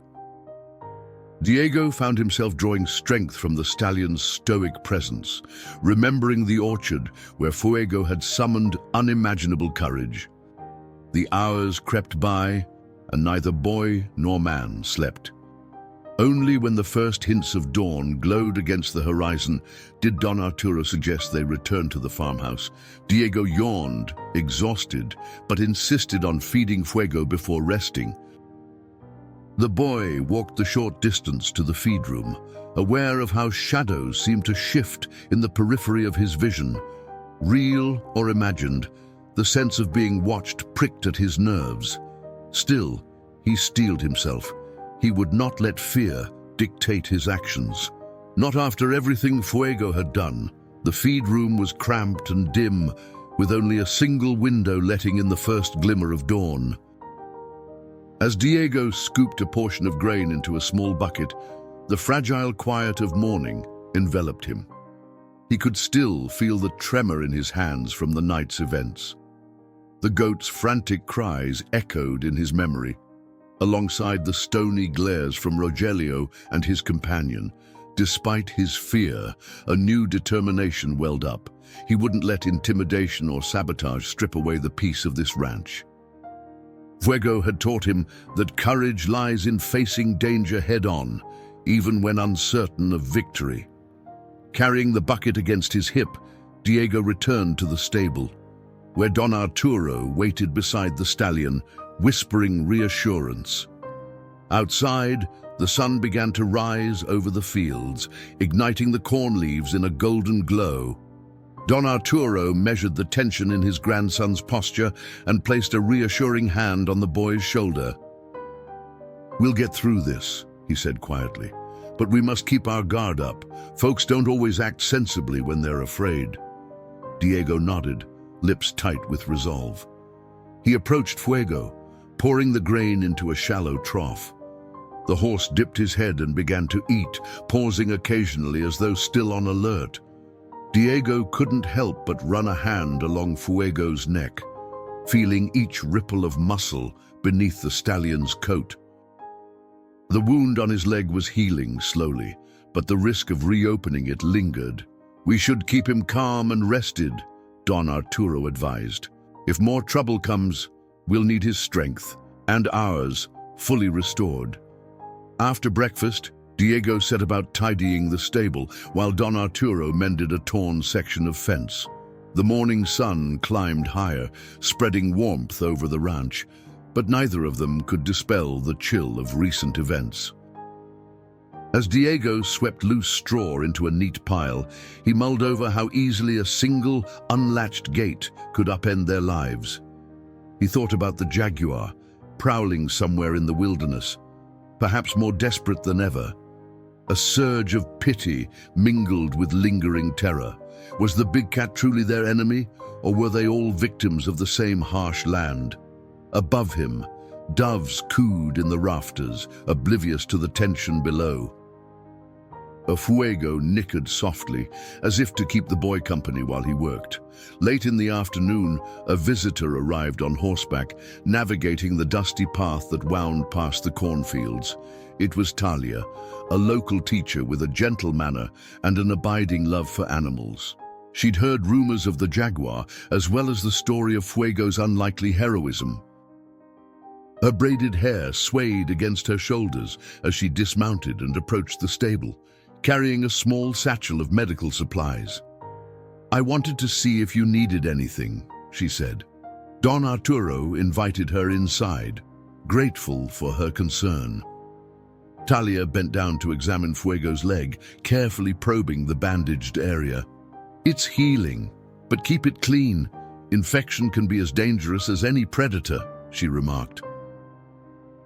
[SPEAKER 1] Diego found himself drawing strength from the stallion's stoic presence, remembering the orchard where Fuego had summoned unimaginable courage. The hours crept by, and neither boy nor man slept. Only when the first hints of dawn glowed against the horizon did Don Arturo suggest they return to the farmhouse. Diego yawned, exhausted, but insisted on feeding Fuego before resting. The boy walked the short distance to the feed room, aware of how shadows seemed to shift in the periphery of his vision. Real or imagined, the sense of being watched pricked at his nerves. Still, he steeled himself. He would not let fear dictate his actions. Not after everything Fuego had done. The feed room was cramped and dim, with only a single window letting in the first glimmer of dawn. As Diego scooped a portion of grain into a small bucket, the fragile quiet of morning enveloped him. He could still feel the tremor in his hands from the night's events. The goat's frantic cries echoed in his memory, alongside the stony glares from Rogelio and his companion. Despite his fear, a new determination welled up. He wouldn't let intimidation or sabotage strip away the peace of this ranch. Fuego had taught him that courage lies in facing danger head-on, even when uncertain of victory. Carrying the bucket against his hip, Diego returned to the stable, where Don Arturo waited beside the stallion, whispering reassurance. Outside, the sun began to rise over the fields, igniting the corn leaves in a golden glow. Don Arturo measured the tension in his grandson's posture and placed a reassuring hand on the boy's shoulder. "We'll get through this," he said quietly, "but we must keep our guard up. Folks don't always act sensibly when they're afraid." Diego nodded, lips tight with resolve. He approached Fuego, pouring the grain into a shallow trough. The horse dipped his head and began to eat, pausing occasionally as though still on alert. Diego couldn't help but run a hand along Fuego's neck, feeling each ripple of muscle beneath the stallion's coat. The wound on his leg was healing slowly, but the risk of reopening it lingered. "We should keep him calm and rested," Don Arturo advised. "If more trouble comes, we'll need his strength, and ours, fully restored." After breakfast, Diego set about tidying the stable, while Don Arturo mended a torn section of fence. The morning sun climbed higher, spreading warmth over the ranch, but neither of them could dispel the chill of recent events. As Diego swept loose straw into a neat pile, he mulled over how easily a single, unlatched gate could upend their lives. He thought about the Jaguar, prowling somewhere in the wilderness, perhaps more desperate than ever. A surge of pity mingled with lingering terror. Was the big cat truly their enemy, or were they all victims of the same harsh land? Above him, doves cooed in the rafters, oblivious to the tension below. A Fuego nickered softly, as if to keep the boy company while he worked. Late in the afternoon, a visitor arrived on horseback, navigating the dusty path that wound past the cornfields. It was Talia, a local teacher with a gentle manner and an abiding love for animals. She'd heard rumors of the Jaguar, as well as the story of Fuego's unlikely heroism. Her braided hair swayed against her shoulders as she dismounted and approached the stable, carrying a small satchel of medical supplies. "I wanted to see if you needed anything," she said. Don Arturo invited her inside, grateful for her concern. Talia bent down to examine Fuego's leg, carefully probing the bandaged area. "It's healing, but keep it clean. Infection can be as dangerous as any predator," she remarked.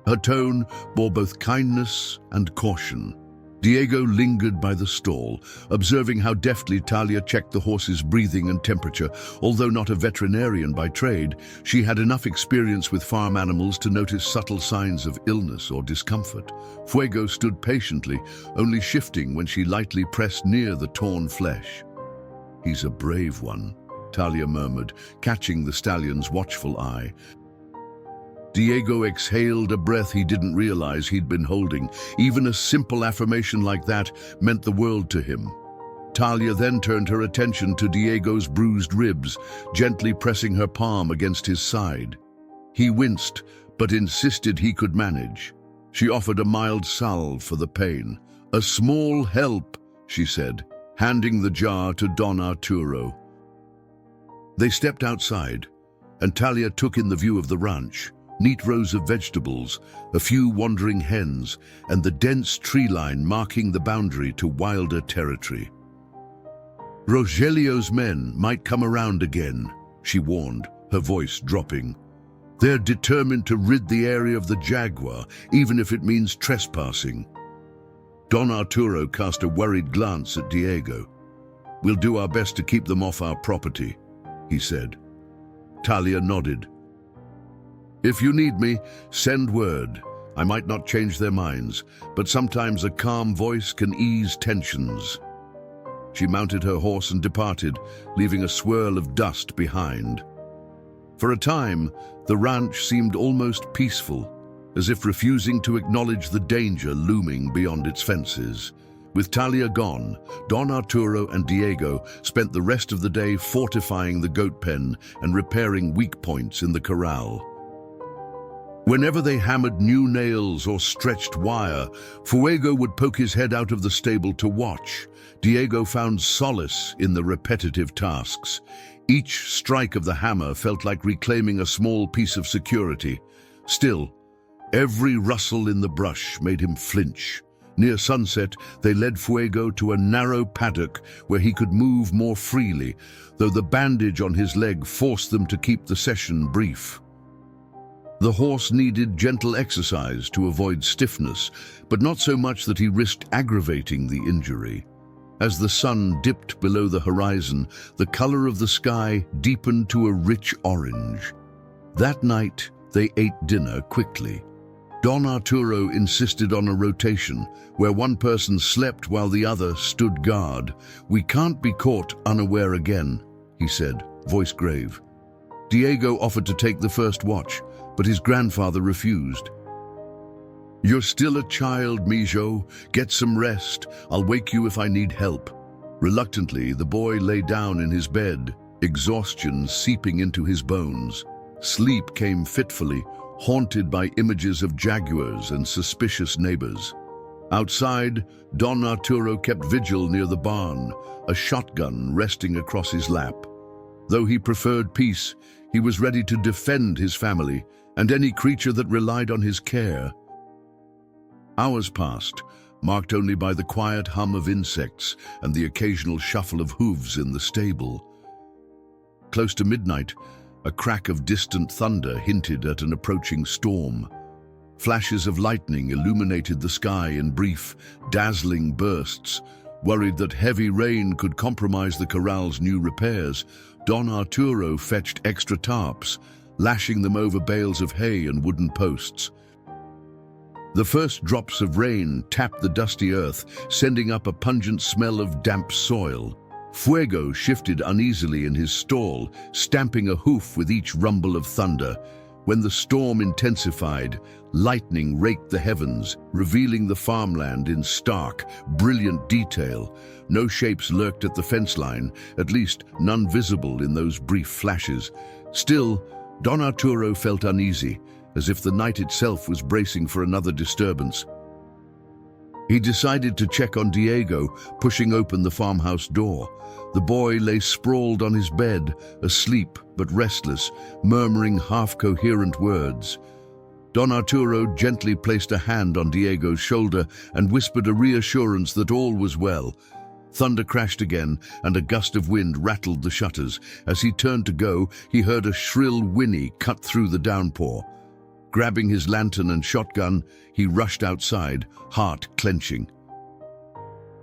[SPEAKER 1] Her tone bore both kindness and caution. Diego lingered by the stall, observing how deftly Talia checked the horse's breathing and temperature. Although not a veterinarian by trade, she had enough experience with farm animals to notice subtle signs of illness or discomfort. Fuego stood patiently, only shifting when she lightly pressed near the torn flesh. "He's a brave one," Talia murmured, catching the stallion's watchful eye. Diego exhaled a breath he didn't realize he'd been holding. Even a simple affirmation like that meant the world to him. Talia then turned her attention to Diego's bruised ribs, gently pressing her palm against his side. He winced, but insisted he could manage. She offered a mild salve for the pain. "A small help," she said, handing the jar to Don Arturo. They stepped outside, and Talia took in the view of the ranch. Neat rows of vegetables, a few wandering hens, and the dense tree line marking the boundary to wilder territory. "Rogelio's men might come around again," she warned, her voice dropping. "They're determined to rid the area of the Jaguar, even if it means trespassing." Don Arturo cast a worried glance at Diego. "We'll do our best to keep them off our property." he said. Talia nodded. "If you need me, send word. I might not change their minds, but sometimes a calm voice can ease tensions." She mounted her horse and departed, leaving a swirl of dust behind. For a time, the ranch seemed almost peaceful, as if refusing to acknowledge the danger looming beyond its fences. With Talia gone, Don Arturo and Diego spent the rest of the day fortifying the goat pen and repairing weak points in the corral. Whenever they hammered new nails or stretched wire, Fuego would poke his head out of the stable to watch. Diego found solace in the repetitive tasks. Each strike of the hammer felt like reclaiming a small piece of security. Still, every rustle in the brush made him flinch. Near sunset, they led Fuego to a narrow paddock where he could move more freely, though the bandage on his leg forced them to keep the session brief. The horse needed gentle exercise to avoid stiffness, but not so much that he risked aggravating the injury. As the sun dipped below the horizon, the color of the sky deepened to a rich orange. That night, they ate dinner quickly. Don Arturo insisted on a rotation, where one person slept while the other stood guard. "We can't be caught unaware again," he said, voice grave. Diego offered to take the first watch, but his grandfather refused. "You're still a child, Mijo. Get some rest. I'll wake you if I need help." Reluctantly, the boy lay down in his bed, exhaustion seeping into his bones. Sleep came fitfully, haunted by images of jaguars and suspicious neighbors. Outside, Don Arturo kept vigil near the barn, a shotgun resting across his lap. Though he preferred peace, he was ready to defend his family and any creature that relied on his care. Hours passed, marked only by the quiet hum of insects and the occasional shuffle of hooves in the stable. Close to midnight, a crack of distant thunder hinted at an approaching storm. Flashes of lightning illuminated the sky in brief, dazzling bursts. Worried that heavy rain could compromise the corral's new repairs, Don Arturo fetched extra tarps, lashing them over bales of hay and wooden posts. The first drops of rain tapped the dusty earth, sending up a pungent smell of damp soil. Fuego shifted uneasily in his stall, stamping a hoof with each rumble of thunder. When the storm intensified, lightning raked the heavens, revealing the farmland in stark, brilliant detail. No shapes lurked at the fence line, at least none visible in those brief flashes. Still, Don Arturo felt uneasy, as if the night itself was bracing for another disturbance. He decided to check on Diego, pushing open the farmhouse door. The boy lay sprawled on his bed, asleep but restless, murmuring half-coherent words. Don Arturo gently placed a hand on Diego's shoulder and whispered a reassurance that all was well. Thunder crashed again, and a gust of wind rattled the shutters. As he turned to go, he heard a shrill whinny cut through the downpour. Grabbing his lantern and shotgun, he rushed outside, heart clenching.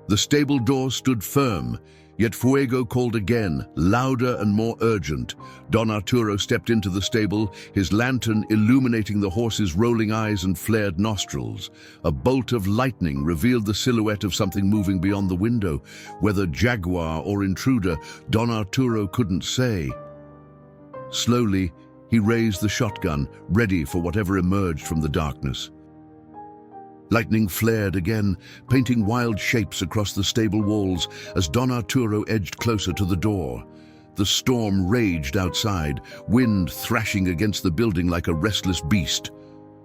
[SPEAKER 1] The stable door stood firm, yet Fuego called again, louder and more urgent. Don Arturo stepped into the stable, his lantern illuminating the horse's rolling eyes and flared nostrils. A bolt of lightning revealed the silhouette of something moving beyond the window. Whether jaguar or intruder, Don Arturo couldn't say. Slowly, he raised the shotgun, ready for whatever emerged from the darkness. Lightning flared again, painting wild shapes across the stable walls as Don Arturo edged closer to the door. The storm raged outside, wind thrashing against the building like a restless beast.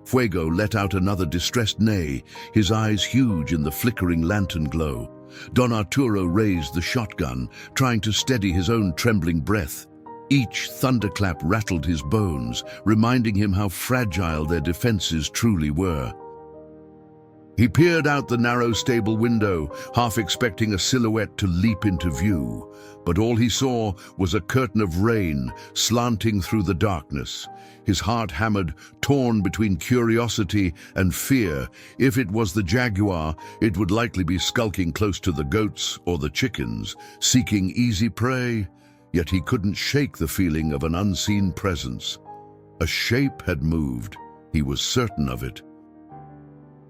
[SPEAKER 1] Fuego let out another distressed neigh, his eyes huge in the flickering lantern glow. Don Arturo raised the shotgun, trying to steady his own trembling breath. Each thunderclap rattled his bones, reminding him how fragile their defenses truly were. He peered out the narrow stable window, half expecting a silhouette to leap into view. But all he saw was a curtain of rain slanting through the darkness. His heart hammered, torn between curiosity and fear. If it was the jaguar, it would likely be skulking close to the goats or the chickens, seeking easy prey. yet he couldn't shake the feeling of an unseen presence. A shape had moved, he was certain of it.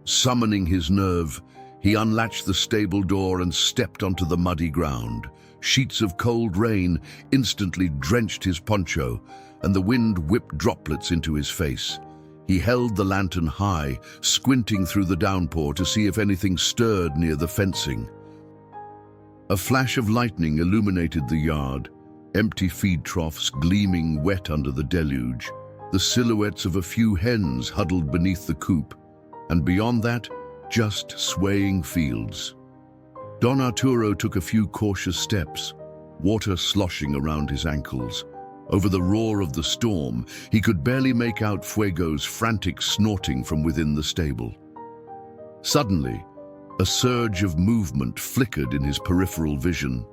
[SPEAKER 1] Summoning his nerve, he unlatched the stable door and stepped onto the muddy ground. Sheets of cold rain instantly drenched his poncho, and the wind whipped droplets into his face. He held the lantern high, squinting through the downpour to see if anything stirred near the fencing. A flash of lightning illuminated the yard, empty feed troughs gleaming wet under the deluge, the silhouettes of a few hens huddled beneath the coop, and beyond that, just swaying fields. Don Arturo took a few cautious steps, water sloshing around his ankles. Over the roar of the storm, he could barely make out Fuego's frantic snorting from within the stable. Suddenly, a surge of movement flickered in his peripheral vision.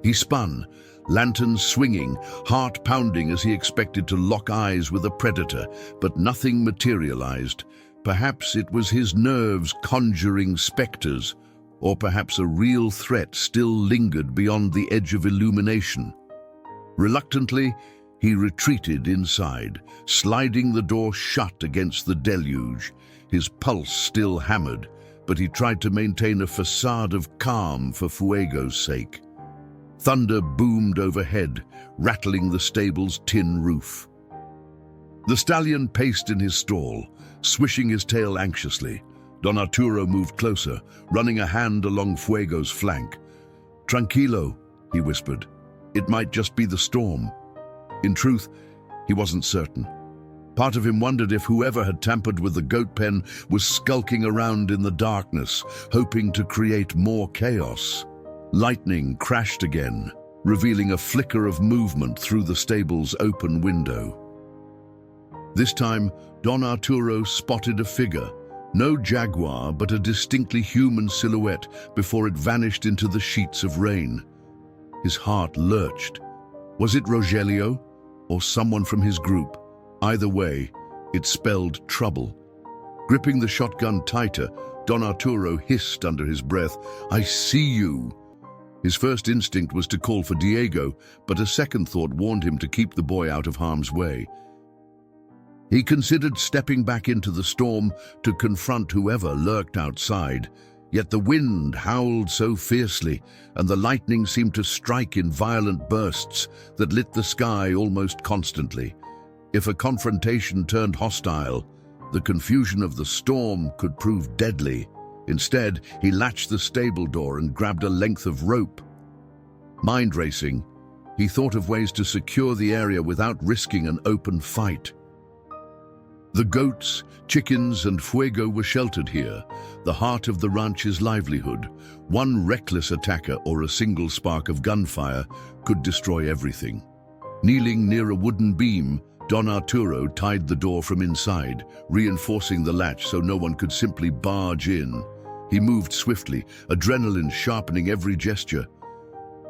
[SPEAKER 1] He spun, lantern swinging, heart pounding as he expected to lock eyes with a predator, but nothing materialized. Perhaps it was his nerves conjuring specters, or perhaps a real threat still lingered beyond the edge of illumination. Reluctantly, he retreated inside, sliding the door shut against the deluge. His pulse still hammered, but he tried to maintain a facade of calm for Fuego's sake. Thunder boomed overhead, rattling the stable's tin roof. The stallion paced in his stall, swishing his tail anxiously. Don Arturo moved closer, running a hand along Fuego's flank. "Tranquilo," he whispered. "It might just be the storm." In truth, he wasn't certain. Part of him wondered if whoever had tampered with the goat pen was skulking around in the darkness, hoping to create more chaos. Lightning crashed again, revealing a flicker of movement through the stable's open window. This time, Don Arturo spotted a figure, no Jaguar, but a distinctly human silhouette before it vanished into the sheets of rain. His heart lurched. Was it Rogelio, or someone from his group? Either way, it spelled trouble. Gripping the shotgun tighter, Don Arturo hissed under his breath, "I see you!" His first instinct was to call for Diego, but a second thought warned him to keep the boy out of harm's way. He considered stepping back into the storm to confront whoever lurked outside, yet the wind howled so fiercely, and the lightning seemed to strike in violent bursts that lit the sky almost constantly. If a confrontation turned hostile, the confusion of the storm could prove deadly. Instead, he latched the stable door and grabbed a length of rope. Mind racing, he thought of ways to secure the area without risking an open fight. The goats, chickens, and Fuego were sheltered here, the heart of the ranch's livelihood. One reckless attacker or a single spark of gunfire could destroy everything. Kneeling near a wooden beam, Don Arturo tied the door from inside, reinforcing the latch so no one could simply barge in. He moved swiftly, adrenaline sharpening every gesture.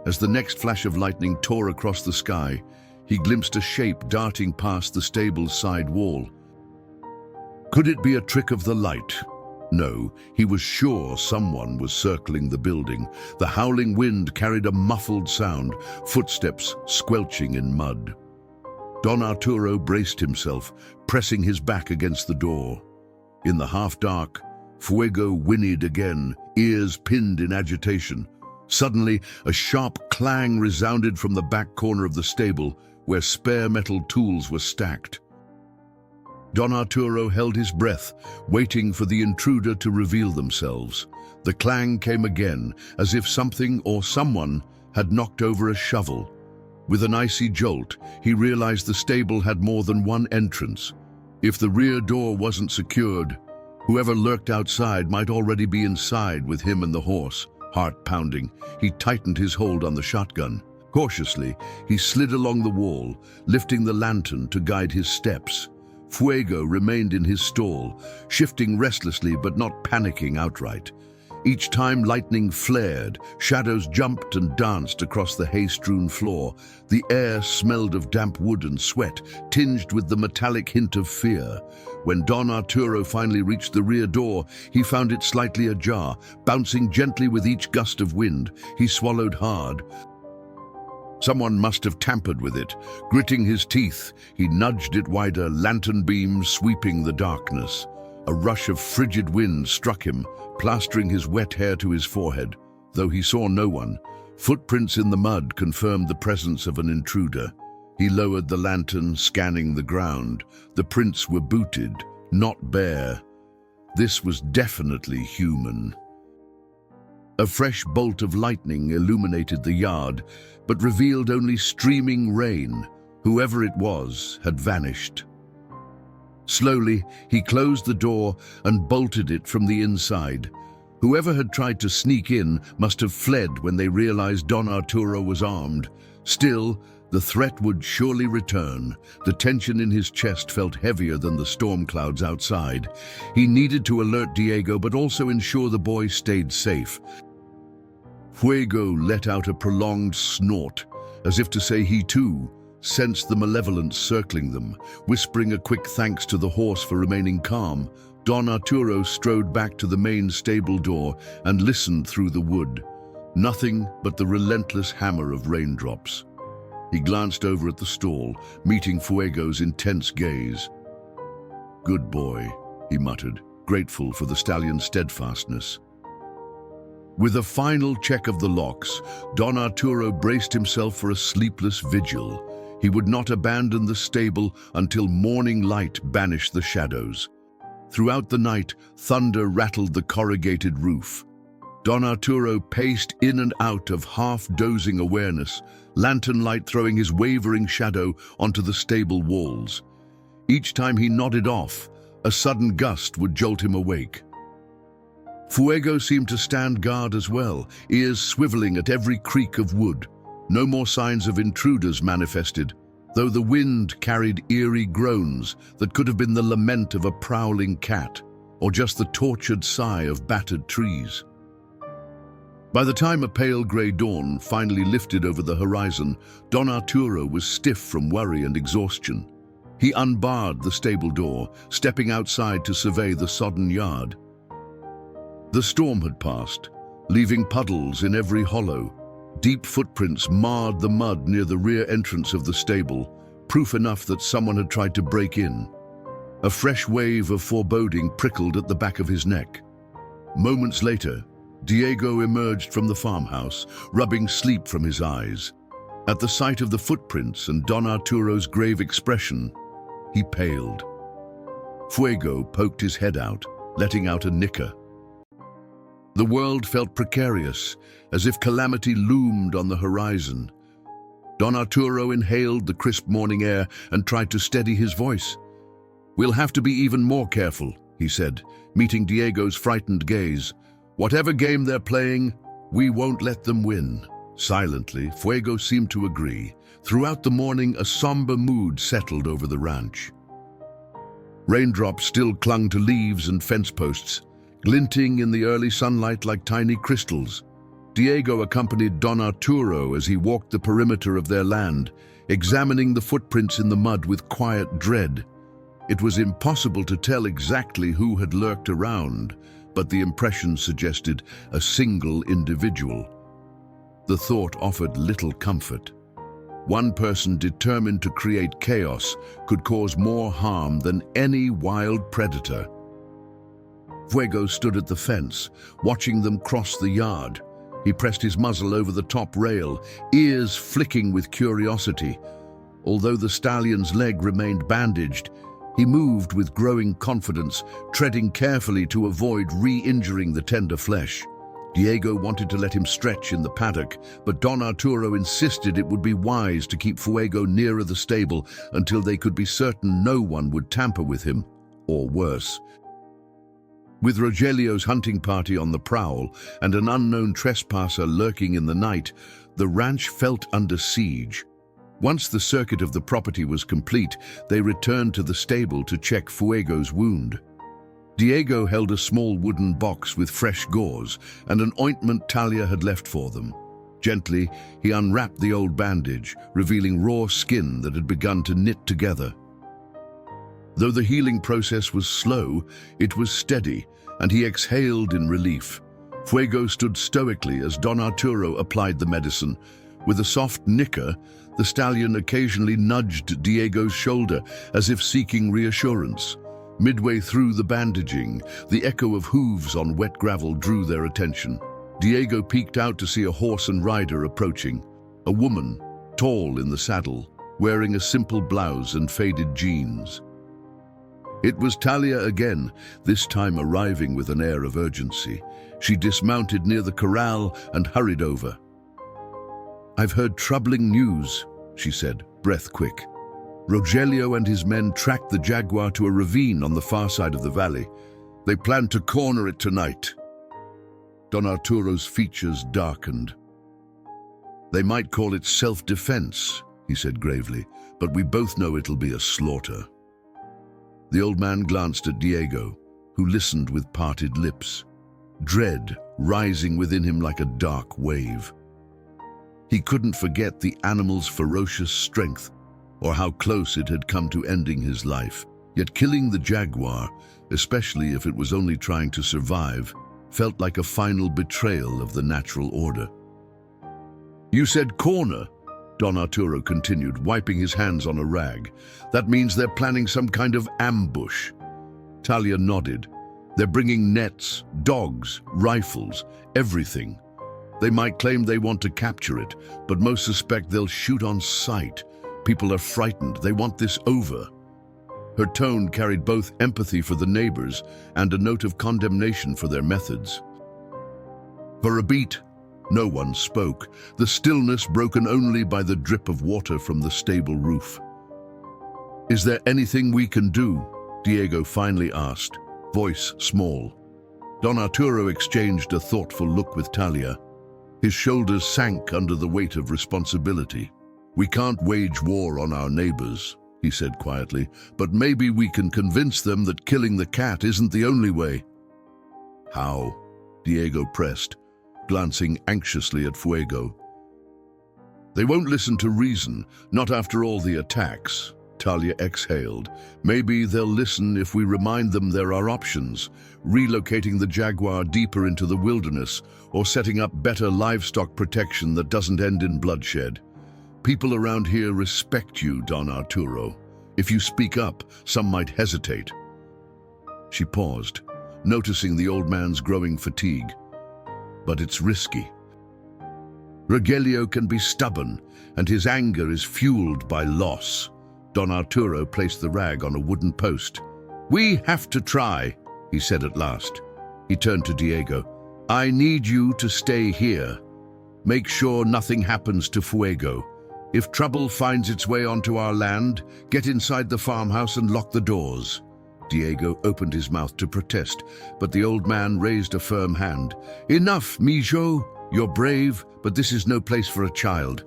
[SPEAKER 1] As the next flash of lightning tore across the sky, he glimpsed a shape darting past the stable's side wall. Could it be a trick of the light? No, he was sure someone was circling the building. The howling wind carried a muffled sound, footsteps squelching in mud. Don Arturo braced himself, pressing his back against the door. In the half-dark, Fuego whinnied again, ears pinned in agitation. Suddenly, a sharp clang resounded from the back corner of the stable, where spare metal tools were stacked. Don Arturo held his breath, waiting for the intruder to reveal themselves. The clang came again, as if something or someone had knocked over a shovel. With an icy jolt, he realized the stable had more than one entrance. If the rear door wasn't secured, whoever lurked outside might already be inside with him and the horse. Heart pounding, he tightened his hold on the shotgun. Cautiously, he slid along the wall, lifting the lantern to guide his steps. Fuego remained in his stall, shifting restlessly but not panicking outright. Each time lightning flared, shadows jumped and danced across the hay-strewn floor. The air smelled of damp wood and sweat, tinged with the metallic hint of fear. When Don Arturo finally reached the rear door, he found it slightly ajar, bouncing gently with each gust of wind. He swallowed hard. Someone must have tampered with it. Gritting his teeth, he nudged it wider, lantern beams sweeping the darkness. A rush of frigid wind struck him, plastering his wet hair to his forehead. Though he saw no one, footprints in the mud confirmed the presence of an intruder. He lowered the lantern, scanning the ground. The prints were booted, not bare. This was definitely human. A fresh bolt of lightning illuminated the yard, but revealed only streaming rain. Whoever it was had vanished. Slowly, he closed the door and bolted it from the inside. Whoever had tried to sneak in must have fled when they realized Don Arturo was armed. Still, the threat would surely return. The tension in his chest felt heavier than the storm clouds outside. He needed to alert Diego, but also ensure the boy stayed safe. Fuego let out a prolonged snort, as if to say he too sensed the malevolence circling them. Whispering a quick thanks to the horse for remaining calm, Don Arturo strode back to the main stable door and listened through the wood. Nothing but the relentless hammer of raindrops. He glanced over at the stall, meeting Fuego's intense gaze. "Good boy," he muttered, grateful for the stallion's steadfastness. With a final check of the locks, Don Arturo braced himself for a sleepless vigil. He would not abandon the stable until morning light banished the shadows. Throughout the night, thunder rattled the corrugated roof. Don Arturo paced in and out of half-dozing awareness, lantern light throwing his wavering shadow onto the stable walls. Each time he nodded off, a sudden gust would jolt him awake. Fuego seemed to stand guard as well, ears swiveling at every creak of wood. No more signs of intruders manifested, though the wind carried eerie groans that could have been the lament of a prowling cat, or just the tortured sigh of battered trees. By the time a pale grey dawn finally lifted over the horizon, Don Arturo was stiff from worry and exhaustion. He unbarred the stable door, stepping outside to survey the sodden yard. The storm had passed, leaving puddles in every hollow. Deep footprints marred the mud near the rear entrance of the stable, proof enough that someone had tried to break in. A fresh wave of foreboding prickled at the back of his neck. Moments later, Diego emerged from the farmhouse, rubbing sleep from his eyes. At the sight of the footprints and Don Arturo's grave expression, he paled. Fuego poked his head out, letting out a nicker. The world felt precarious, as if calamity loomed on the horizon. Don Arturo inhaled the crisp morning air and tried to steady his voice. "We'll have to be even more careful," he said, meeting Diego's frightened gaze. "Whatever game they're playing, we won't let them win." Silently, Fuego seemed to agree. Throughout the morning, a somber mood settled over the ranch. Raindrops still clung to leaves and fence posts, glinting in the early sunlight like tiny crystals. Diego accompanied Don Arturo as he walked the perimeter of their land, examining the footprints in the mud with quiet dread. It was impossible to tell exactly who had lurked around, but the impression suggested a single individual. The thought offered little comfort. One person determined to create chaos could cause more harm than any wild predator. Fuego stood at the fence, watching them cross the yard. He pressed his muzzle over the top rail, ears flicking with curiosity. Although the stallion's leg remained bandaged, he moved with growing confidence, treading carefully to avoid re-injuring the tender flesh. Diego wanted to let him stretch in the paddock, but Don Arturo insisted it would be wise to keep Fuego nearer the stable until they could be certain no one would tamper with him, or worse. With Rogelio's hunting party on the prowl and an unknown trespasser lurking in the night, the ranch felt under siege. Once the circuit of the property was complete, they returned to the stable to check Fuego's wound. Diego held a small wooden box with fresh gauze and an ointment Talia had left for them. Gently, he unwrapped the old bandage, revealing raw skin that had begun to knit together. Though the healing process was slow, it was steady, and he exhaled in relief. Fuego stood stoically as Don Arturo applied the medicine, With a soft nicker, the stallion occasionally nudged Diego's shoulder as if seeking reassurance. Midway through the bandaging, the echo of hooves on wet gravel drew their attention. Diego peeked out to see a horse and rider approaching. A woman, tall in the saddle, wearing a simple blouse and faded jeans. It was Talia again, this time arriving with an air of urgency. She dismounted near the corral and hurried over. "I've heard troubling news," she said, breath quick. Rogelio and his men tracked the Jaguar to a ravine on the far side of the valley. They planned to corner it tonight. Don Arturo's features darkened. "They might call it self-defense," he said gravely, "but we both know it'll be a slaughter." The old man glanced at Diego, who listened with parted lips, dread rising within him like a dark wave. He couldn't forget the animal's ferocious strength, or how close it had come to ending his life. Yet killing the Jaguar, especially if it was only trying to survive, felt like a final betrayal of the natural order. "You said corner," Don Arturo continued, wiping his hands on a rag. "That means they're planning some kind of ambush." Talia nodded. "They're bringing nets, dogs, rifles, everything. They might claim they want to capture it, but most suspect they'll shoot on sight. People are frightened. They want this over." Her tone carried both empathy for the neighbors and a note of condemnation for their methods. For a beat, no one spoke, the stillness broken only by the drip of water from the stable roof. "Is there anything we can do?" Diego finally asked, voice small. Don Arturo exchanged a thoughtful look with Talia. His shoulders sank under the weight of responsibility. "We can't wage war on our neighbors," he said quietly, "but maybe we can convince them that killing the cat isn't the only way." "How?" Diego pressed, glancing anxiously at Fuego. "They won't listen to reason, not after all the attacks," Talia exhaled. "Maybe they'll listen if we remind them there are options, relocating the Jaguar deeper into the wilderness, or setting up better livestock protection that doesn't end in bloodshed. People around here respect you, Don Arturo. If you speak up, some might hesitate." She paused, noticing the old man's growing fatigue. "But it's risky. Rogelio can be stubborn, and his anger is fueled by loss." Don Arturo placed the rag on a wooden post. "We have to try," he said at last. He turned to Diego. "I need you to stay here. Make sure nothing happens to Fuego. If trouble finds its way onto our land, get inside the farmhouse and lock the doors." Diego opened his mouth to protest, but the old man raised a firm hand. "Enough, Mijo. You're brave, but this is no place for a child.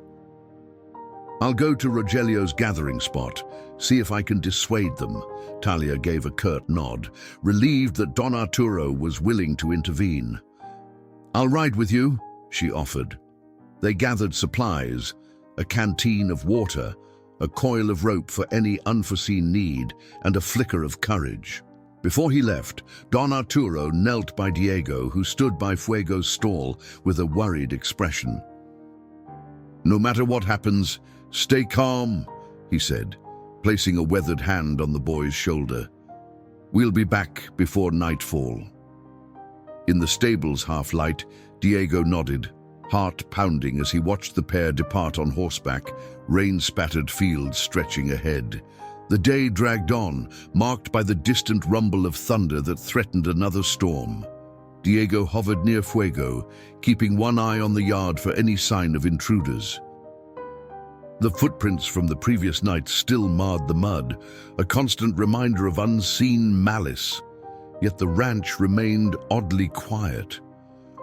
[SPEAKER 1] I'll go to Rogelio's gathering spot, see if I can dissuade them." Talia gave a curt nod, relieved that Don Arturo was willing to intervene. "I'll ride with you," she offered. They gathered supplies, a canteen of water, a coil of rope for any unforeseen need, and a flicker of courage. Before he left, Don Arturo knelt by Diego, who stood by Fuego's stall with a worried expression. "No matter what happens, stay calm," he said, placing a weathered hand on the boy's shoulder. "We'll be back before nightfall." In the stable's half-light, Diego nodded, heart pounding as he watched the pair depart on horseback, rain-spattered fields stretching ahead. The day dragged on, marked by the distant rumble of thunder that threatened another storm. Diego hovered near Fuego, keeping one eye on the yard for any sign of intruders. The footprints from the previous night still marred the mud, a constant reminder of unseen malice. Yet the ranch remained oddly quiet.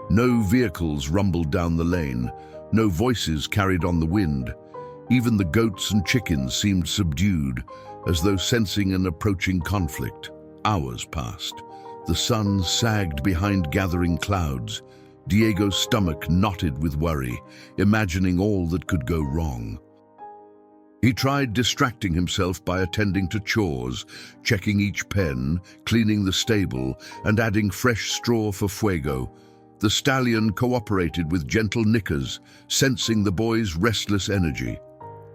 [SPEAKER 1] No vehicles rumbled down the lane, no voices carried on the wind. Even the goats and chickens seemed subdued, as though sensing an approaching conflict. Hours passed. The sun sagged behind gathering clouds. Diego's stomach knotted with worry, imagining all that could go wrong. He tried distracting himself by attending to chores, checking each pen, cleaning the stable, and adding fresh straw for Fuego. The stallion cooperated with gentle nickers, sensing the boy's restless energy.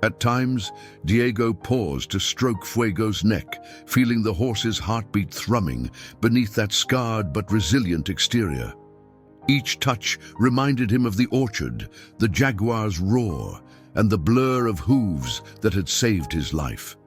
[SPEAKER 1] At times, Diego paused to stroke Fuego's neck, feeling the horse's heartbeat thrumming beneath that scarred but resilient exterior. Each touch reminded him of the orchard, the Jaguar's roar, and the blur of hooves that had saved his life.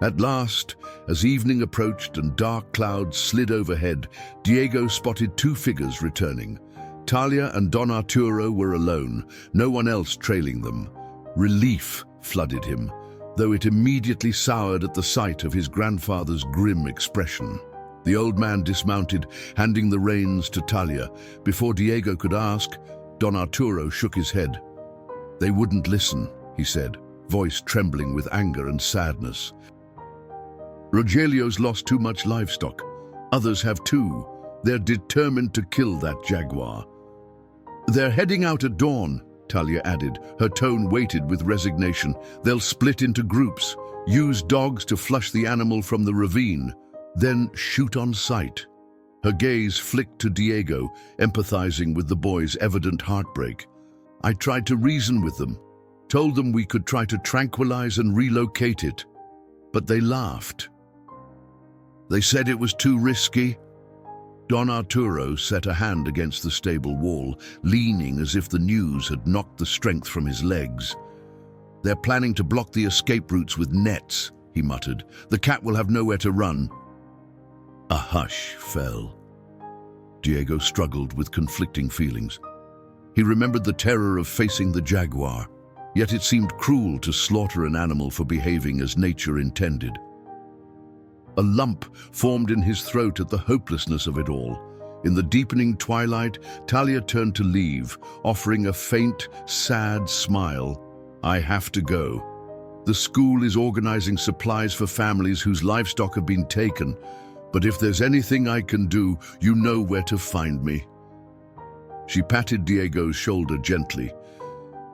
[SPEAKER 1] At last, as evening approached and dark clouds slid overhead, Diego spotted two figures returning. Talia and Don Arturo were alone, no one else trailing them. Relief flooded him, though it immediately soured at the sight of his grandfather's grim expression. The old man dismounted, handing the reins to Talia. Before Diego could ask, Don Arturo shook his head. "They wouldn't listen," he said, voice trembling with anger and sadness. "Rogelio's lost too much livestock. Others have too. They're determined to kill that jaguar." "They're heading out at dawn," Talia added, her tone weighted with resignation. "They'll split into groups, use dogs to flush the animal from the ravine, then shoot on sight." Her gaze flicked to Diego, empathizing with the boy's evident heartbreak. "I tried to reason with them, told them we could try to tranquilize and relocate it, but they laughed. They said it was too risky." Don Arturo set a hand against the stable wall, leaning as if the news had knocked the strength from his legs. "They're planning to block the escape routes with nets," he muttered. "The cat will have nowhere to run." A hush fell. Diego struggled with conflicting feelings. He remembered the terror of facing the jaguar, yet it seemed cruel to slaughter an animal for behaving as nature intended. A lump formed in his throat at the hopelessness of it all. In the deepening twilight, Talia turned to leave, offering a faint, sad smile. "I have to go. The school is organizing supplies for families whose livestock have been taken, but if there's anything I can do, you know where to find me." She patted Diego's shoulder gently,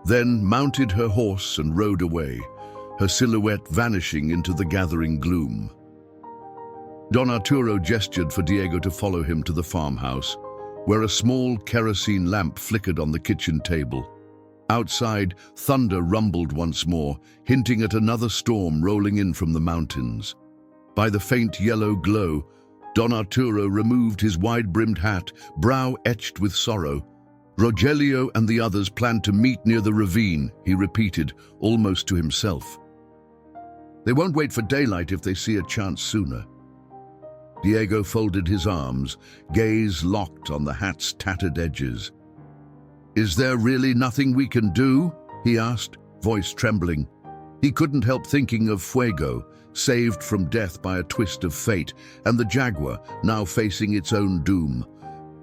[SPEAKER 1] then mounted her horse and rode away, her silhouette vanishing into the gathering gloom. Don Arturo gestured for Diego to follow him to the farmhouse, where a small kerosene lamp flickered on the kitchen table. Outside, thunder rumbled once more, hinting at another storm rolling in from the mountains. By the faint yellow glow, Don Arturo removed his wide-brimmed hat, brow etched with sorrow. "Rogelio and the others plan to meet near the ravine," he repeated, almost to himself. "They won't wait for daylight if they see a chance sooner." Diego folded his arms, gaze locked on the hat's tattered edges. "Is there really nothing we can do?" he asked, voice trembling. He couldn't help thinking of Fuego, saved from death by a twist of fate, and the jaguar, now facing its own doom.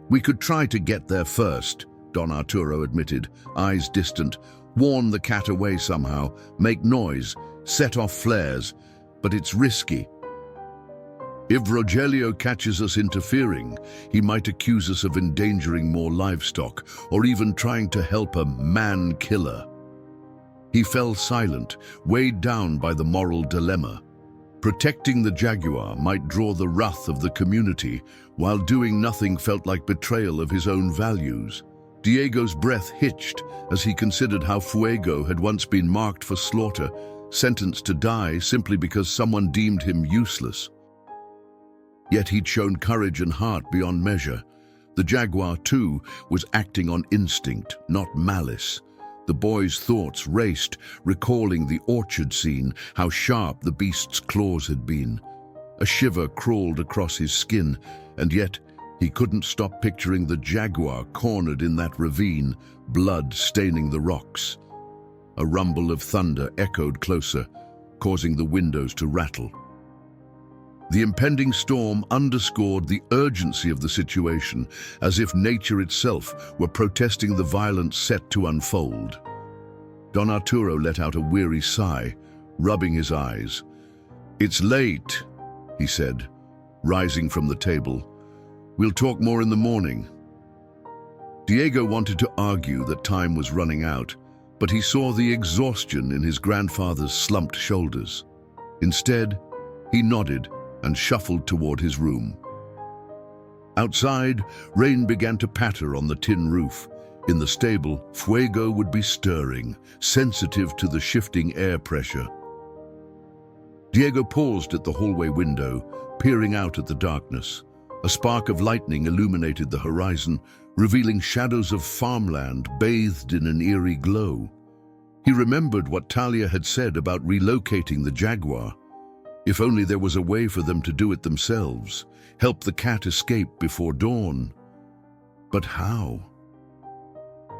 [SPEAKER 1] "We could try to get there first," Don Arturo admitted, eyes distant. "Warn the cat away somehow, make noise, set off flares, but it's risky. If Rogelio catches us interfering, he might accuse us of endangering more livestock, or even trying to help a man-killer." He fell silent, weighed down by the moral dilemma. Protecting the jaguar might draw the wrath of the community, while doing nothing felt like betrayal of his own values. Diego's breath hitched as he considered how Fuego had once been marked for slaughter, sentenced to die simply because someone deemed him useless. Yet he'd shown courage and heart beyond measure. The jaguar, too, was acting on instinct, not malice. The boy's thoughts raced, recalling the orchard scene, how sharp the beast's claws had been. A shiver crawled across his skin, and yet he couldn't stop picturing the jaguar cornered in that ravine, blood staining the rocks. A rumble of thunder echoed closer, causing the windows to rattle. The impending storm underscored the urgency of the situation, as if nature itself were protesting the violence set to unfold. Don Arturo let out a weary sigh, rubbing his eyes. "It's late," he said, rising from the table. "We'll talk more in the morning." Diego wanted to argue that time was running out, but he saw the exhaustion in his grandfather's slumped shoulders. Instead, he nodded and shuffled toward his room. Outside, rain began to patter on the tin roof. In the stable, Fuego would be stirring, sensitive to the shifting air pressure. Diego paused at the hallway window, peering out at the darkness. A spark of lightning illuminated the horizon, revealing shadows of farmland bathed in an eerie glow. He remembered what Talia had said about relocating the Jaguar. If only there was a way for them to do it themselves, help the cat escape before dawn. But how?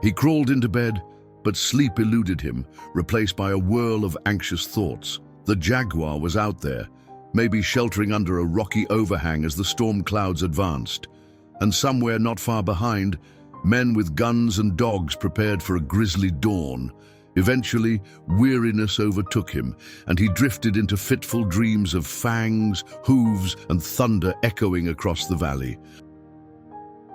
[SPEAKER 1] He crawled into bed, but sleep eluded him, replaced by a whirl of anxious thoughts. The Jaguar was out there, maybe sheltering under a rocky overhang as the storm clouds advanced. And somewhere not far behind, men with guns and dogs prepared for a grisly dawn. Eventually, weariness overtook him, and he drifted into fitful dreams of fangs, hooves, and thunder echoing across the valley.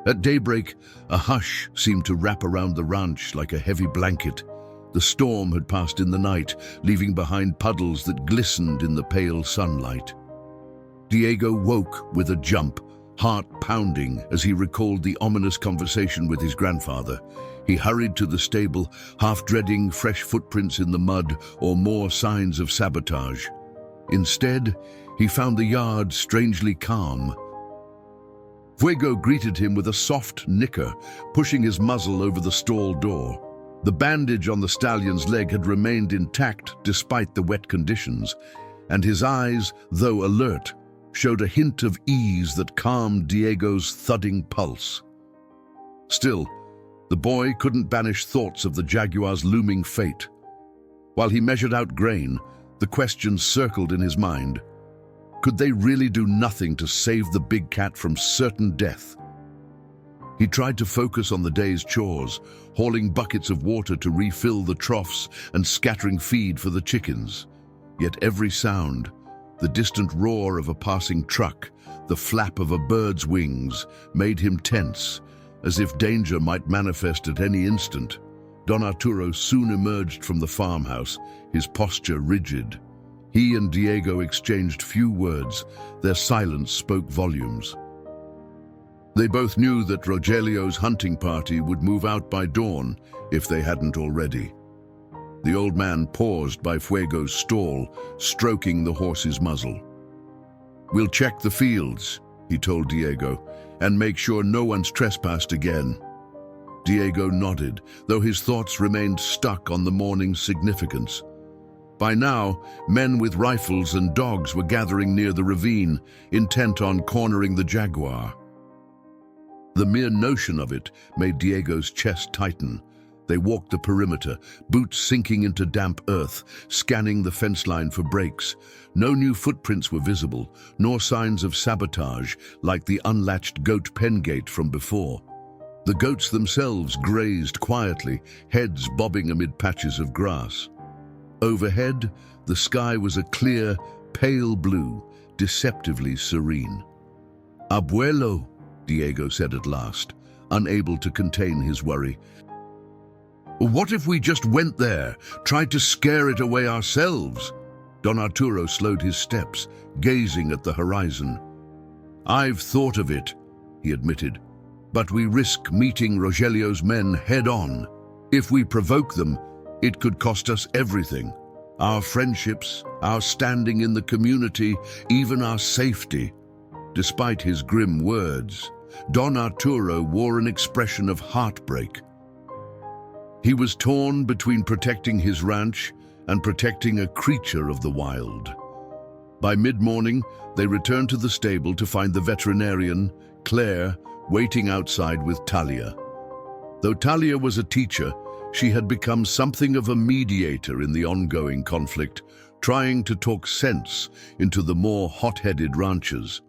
[SPEAKER 1] At daybreak, a hush seemed to wrap around the ranch like a heavy blanket. The storm had passed in the night, leaving behind puddles that glistened in the pale sunlight. Diego woke with a jump, heart pounding as he recalled the ominous conversation with his grandfather. He hurried to the stable, half dreading fresh footprints in the mud or more signs of sabotage. Instead, he found the yard strangely calm. Fuego greeted him with a soft nicker, pushing his muzzle over the stall door. The bandage on the stallion's leg had remained intact despite the wet conditions, and his eyes, though alert, showed a hint of ease that calmed Diego's thudding pulse. Still, the boy couldn't banish thoughts of the Jaguar's looming fate. While he measured out grain, the questions circled in his mind. Could they really do nothing to save the big cat from certain death? He tried to focus on the day's chores, hauling buckets of water to refill the troughs and scattering feed for the chickens. Yet every sound, the distant roar of a passing truck, the flap of a bird's wings, made him tense, as if danger might manifest at any instant. Don Arturo soon emerged from the farmhouse, his posture rigid. He and Diego exchanged few words. Their silence spoke volumes. They both knew that Rogelio's hunting party would move out by dawn, if they hadn't already. The old man paused by Fuego's stall, stroking the horse's muzzle. "We'll check the fields," he told Diego, "and make sure no one's trespassed again." Diego nodded, though his thoughts remained stuck on the morning's significance. By now, men with rifles and dogs were gathering near the ravine, intent on cornering the Jaguar. The mere notion of it made Diego's chest tighten. They walked the perimeter, boots sinking into damp earth, scanning the fence line for breaks. No new footprints were visible, nor signs of sabotage like the unlatched goat pen gate from before. The goats themselves grazed quietly, heads bobbing amid patches of grass. Overhead, the sky was a clear, pale blue, deceptively serene. "Abuelo," Diego said at last, unable to contain his worry. "What if we just went there, tried to scare it away ourselves?" Don Arturo slowed his steps, gazing at the horizon. "I've thought of it," he admitted, "but we risk meeting Rogelio's men head-on. If we provoke them, it could cost us everything. Our friendships, our standing in the community, even our safety." Despite his grim words, Don Arturo wore an expression of heartbreak. He was torn between protecting his ranch and protecting a creature of the wild. By mid-morning, they returned to the stable to find the veterinarian, Claire, waiting outside with Talia. Though Talia was a teacher, she had become something of a mediator in the ongoing conflict, trying to talk sense into the more hot-headed ranchers.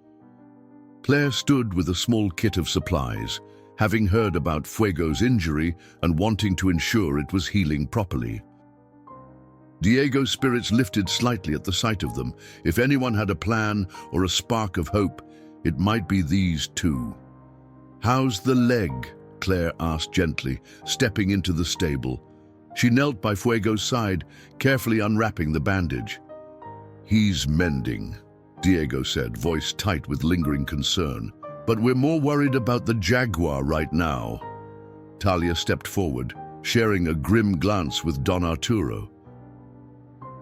[SPEAKER 1] Claire stood with a small kit of supplies, having heard about Fuego's injury and wanting to ensure it was healing properly. Diego's spirits lifted slightly at the sight of them. If anyone had a plan or a spark of hope, it might be these two. "How's the leg?" Claire asked gently, stepping into the stable. She knelt by Fuego's side, carefully unwrapping the bandage. "He's mending," Diego said, voice tight with lingering concern. But we're more worried about the Jaguar right now. Talia stepped forward, sharing a grim glance with Don Arturo.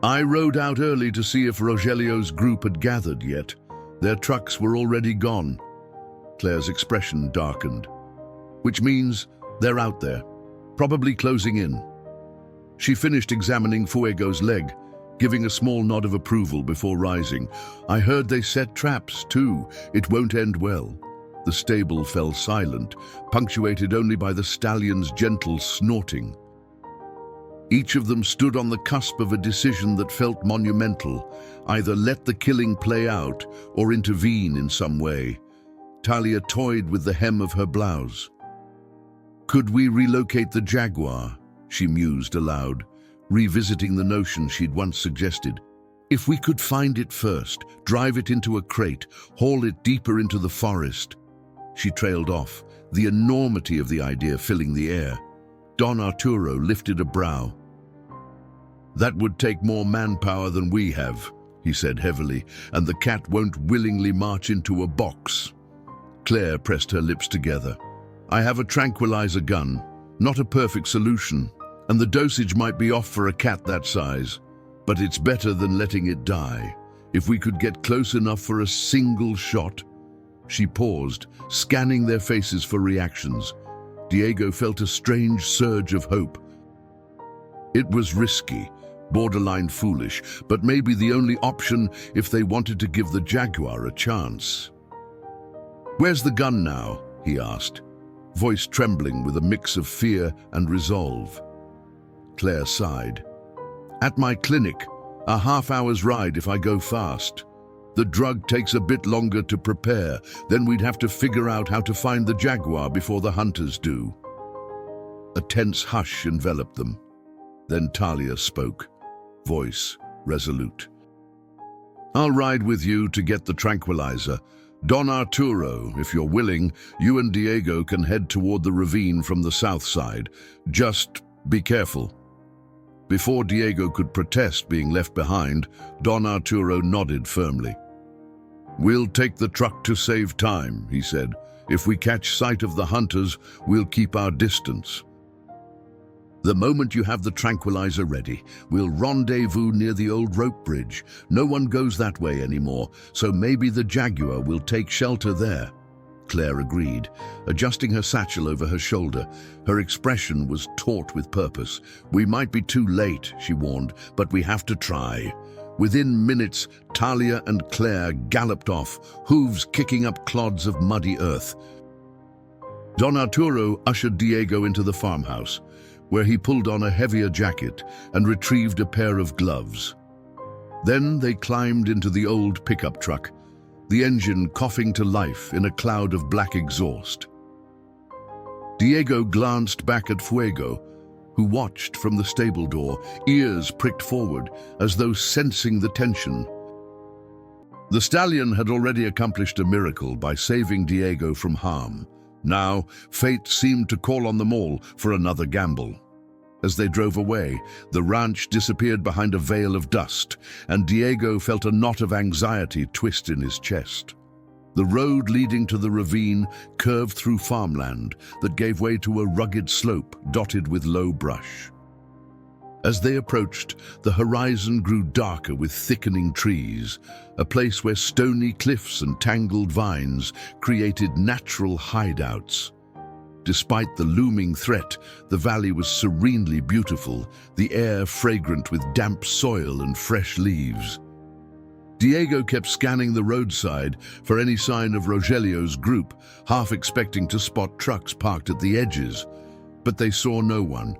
[SPEAKER 1] I rode out early to see if Rogelio's group had gathered yet. Their trucks were already gone. Claire's expression darkened. Which means they're out there, probably closing in. She finished examining Fuego's leg, giving a small nod of approval before rising. I heard they set traps, too. It won't end well. The stable fell silent, punctuated only by the stallion's gentle snorting. Each of them stood on the cusp of a decision that felt monumental, either let the killing play out or intervene in some way. Talia toyed with the hem of her blouse. Could we relocate the Jaguar? She mused aloud, revisiting the notion she'd once suggested. If we could find it first, drive it into a crate, haul it deeper into the forest. She trailed off, the enormity of the idea filling the air. Don Arturo lifted a brow. That would take more manpower than we have, he said heavily, and the cat won't willingly march into a box. Claire pressed her lips together. I have a tranquilizer gun, not a perfect solution, and the dosage might be off for a cat that size, but it's better than letting it die. If we could get close enough for a single shot. She paused, scanning their faces for reactions. Diego felt a strange surge of hope. It was risky, borderline foolish, but maybe the only option if they wanted to give the Jaguar a chance. Where's the gun now? He asked, voice trembling with a mix of fear and resolve. Claire sighed. At my clinic, a half-hour's ride if I go fast. The drug takes a bit longer to prepare, then we'd have to figure out how to find the Jaguar before the hunters do. A tense hush enveloped them. Then Talia spoke, voice resolute. I'll ride with you to get the tranquilizer. Don Arturo, if you're willing, you and Diego can head toward the ravine from the south side. Just be careful. Before Diego could protest being left behind, Don Arturo nodded firmly. We'll take the truck to save time, he said. If we catch sight of the hunters, we'll keep our distance. The moment you have the tranquilizer ready, we'll rendezvous near the old rope bridge. No one goes that way anymore, so maybe the Jaguar will take shelter there. Claire agreed, adjusting her satchel over her shoulder. Her expression was taut with purpose. We might be too late, she warned, but we have to try. Within minutes, Talia and Claire galloped off, hooves kicking up clods of muddy earth. Don Arturo ushered Diego into the farmhouse, where he pulled on a heavier jacket and retrieved a pair of gloves. Then they climbed into the old pickup truck, the engine coughing to life in a cloud of black exhaust. Diego glanced back at Fuego, who watched from the stable door, ears pricked forward, as though sensing the tension. The stallion had already accomplished a miracle by saving Diego from harm. Now, fate seemed to call on them all for another gamble. As they drove away, the ranch disappeared behind a veil of dust, and Diego felt a knot of anxiety twist in his chest. The road leading to the ravine curved through farmland that gave way to a rugged slope dotted with low brush. As they approached, the horizon grew darker with thickening trees, a place where stony cliffs and tangled vines created natural hideouts. Despite the looming threat, the valley was serenely beautiful, the air fragrant with damp soil and fresh leaves. Diego kept scanning the roadside for any sign of Rogelio's group, half expecting to spot trucks parked at the edges, but they saw no one.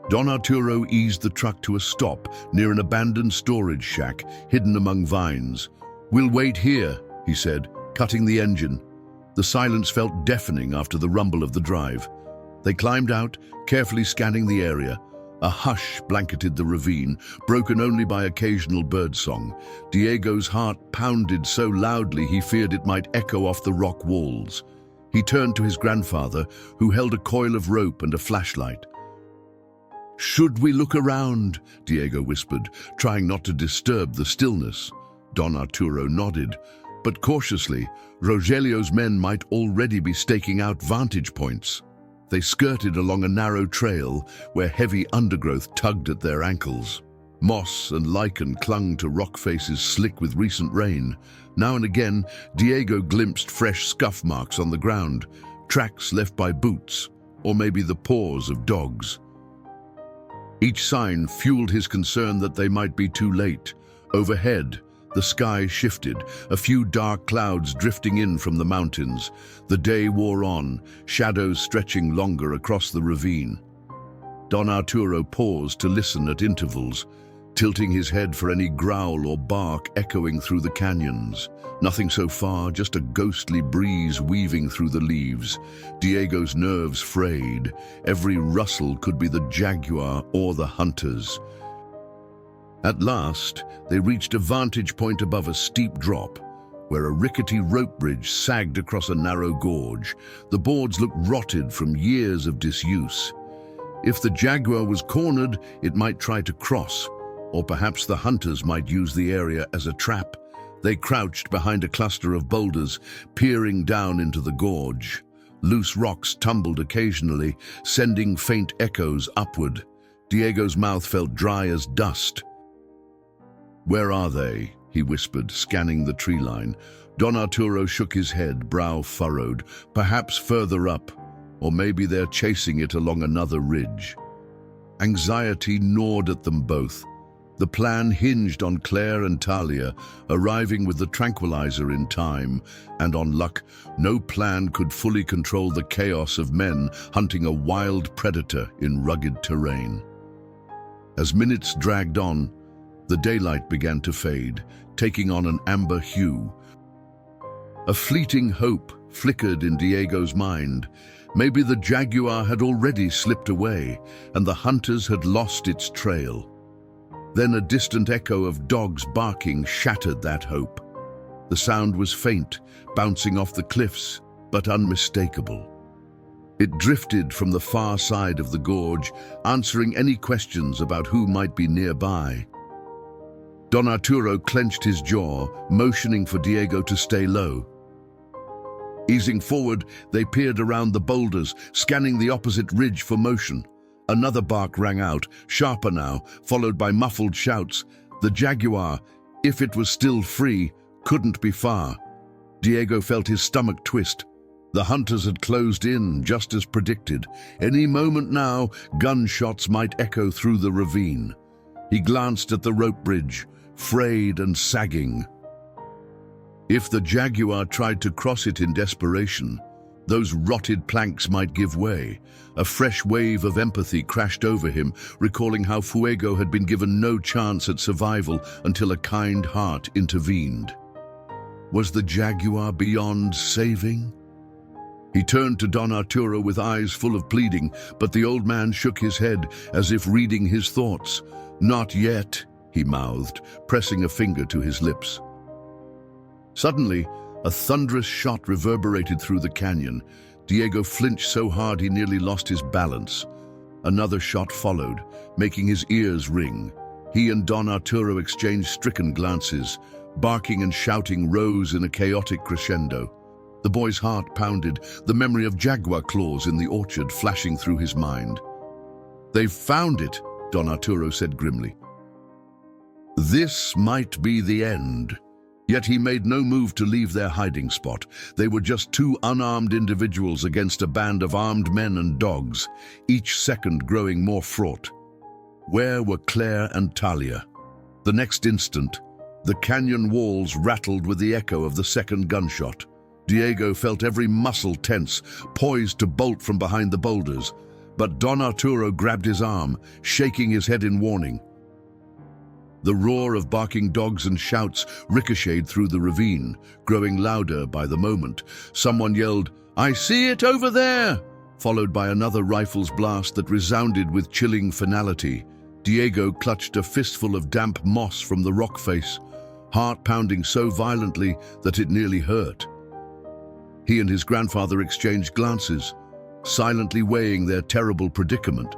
[SPEAKER 1] Don Arturo eased the truck to a stop near an abandoned storage shack hidden among vines. We'll wait here, he said, cutting the engine. The silence felt deafening after the rumble of the drive. They climbed out, carefully scanning the area. A hush blanketed the ravine, broken only by occasional birdsong. Diego's heart pounded so loudly he feared it might echo off the rock walls. He turned to his grandfather, who held a coil of rope and a flashlight. "Should we look around?" Diego whispered, trying not to disturb the stillness. Don Arturo nodded. But cautiously, Rogelio's men might already be staking out vantage points. They skirted along a narrow trail where heavy undergrowth tugged at their ankles. Moss and lichen clung to rock faces slick with recent rain. Now and again, Diego glimpsed fresh scuff marks on the ground, tracks left by boots, or maybe the paws of dogs. Each sign fueled his concern that they might be too late. Overhead, the sky shifted, a few dark clouds drifting in from the mountains. The day wore on, shadows stretching longer across the ravine. Don Arturo paused to listen at intervals, tilting his head for any growl or bark echoing through the canyons. Nothing so far, just a ghostly breeze weaving through the leaves. Diego's nerves frayed. Every rustle could be the jaguar or the hunters. At last, they reached a vantage point above a steep drop, where a rickety rope bridge sagged across a narrow gorge. The boards looked rotted from years of disuse. If the jaguar was cornered, it might try to cross, or perhaps the hunters might use the area as a trap. They crouched behind a cluster of boulders, peering down into the gorge. Loose rocks tumbled occasionally, sending faint echoes upward. Diego's mouth felt dry as dust. "Where are they?" he whispered, scanning the tree line. Don Arturo shook his head, brow furrowed. "Perhaps further up, or maybe they're chasing it along another ridge." Anxiety gnawed at them both. The plan hinged on Claire and Talia arriving with the tranquilizer in time, and on luck. No plan could fully control the chaos of men hunting a wild predator in rugged terrain. As minutes dragged on, the daylight began to fade, taking on an amber hue. A fleeting hope flickered in Diego's mind. Maybe the jaguar had already slipped away, and the hunters had lost its trail. Then a distant echo of dogs barking shattered that hope. The sound was faint, bouncing off the cliffs, but unmistakable. It drifted from the far side of the gorge, answering any questions about who might be nearby. Don Arturo clenched his jaw, motioning for Diego to stay low. Easing forward, they peered around the boulders, scanning the opposite ridge for motion. Another bark rang out, sharper now, followed by muffled shouts. The jaguar, if it was still free, couldn't be far. Diego felt his stomach twist. The hunters had closed in, just as predicted. Any moment now, gunshots might echo through the ravine. He glanced at the rope bridge, frayed and sagging. If the jaguar tried to cross it in desperation, those rotted planks might give way. A fresh wave of empathy crashed over him, recalling how Fuego had been given no chance at survival until a kind heart intervened. Was the jaguar beyond saving? He turned to Don Arturo with eyes full of pleading, but the old man shook his head as if reading his thoughts. "Not yet," he mouthed, pressing a finger to his lips. Suddenly, a thunderous shot reverberated through the canyon. Diego flinched so hard he nearly lost his balance. Another shot followed, making his ears ring. He and Don Arturo exchanged stricken glances. Barking and shouting rose in a chaotic crescendo. The boy's heart pounded, the memory of jaguar claws in the orchard flashing through his mind. "They've found it," Don Arturo said grimly. This might be the end. Yet he made no move to leave their hiding spot. They were just two unarmed individuals against a band of armed men and dogs, each second growing more fraught. Where were Claire and Talia? The next instant, the canyon walls rattled with the echo of the second gunshot. Diego felt every muscle tense, poised to bolt from behind the boulders. But Don Arturo grabbed his arm, shaking his head in warning. The roar of barking dogs and shouts ricocheted through the ravine, growing louder by the moment. Someone yelled, "I see it over there!" followed by another rifle's blast that resounded with chilling finality. Diego clutched a fistful of damp moss from the rock face, heart pounding so violently that it nearly hurt. He and his grandfather exchanged glances, silently weighing their terrible predicament.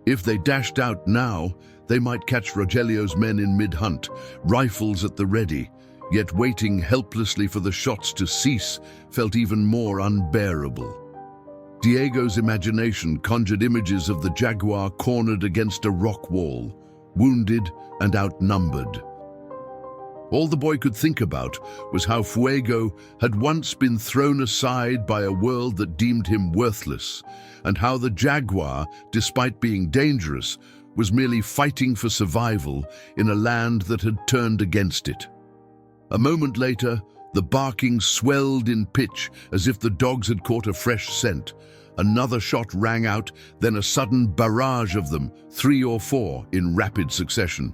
[SPEAKER 1] If they dashed out now, they might catch Rogelio's men in mid-hunt, rifles at the ready. Yet waiting helplessly for the shots to cease felt even more unbearable. Diego's imagination conjured images of the Jaguar cornered against a rock wall, wounded and outnumbered. All the boy could think about was how Fuego had once been thrown aside by a world that deemed him worthless, and how the Jaguar, despite being dangerous, was merely fighting for survival in a land that had turned against it. A moment later, the barking swelled in pitch as if the dogs had caught a fresh scent. Another shot rang out, then a sudden barrage of them, 3 or 4 in rapid succession.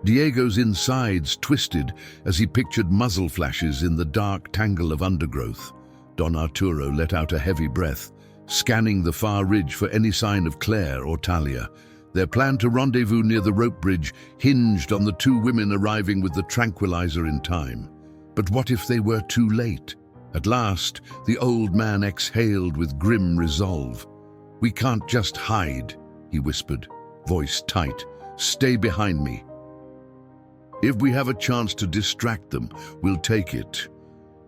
[SPEAKER 1] Diego's insides twisted as he pictured muzzle flashes in the dark tangle of undergrowth. Don Arturo let out a heavy breath, scanning the far ridge for any sign of Claire or Talia. Their plan to rendezvous near the rope bridge hinged on the 2 women arriving with the tranquilizer in time. But what if they were too late? At last, the old man exhaled with grim resolve. "We can't just hide," he whispered, voice tight. "Stay behind me. If we have a chance to distract them, we'll take it."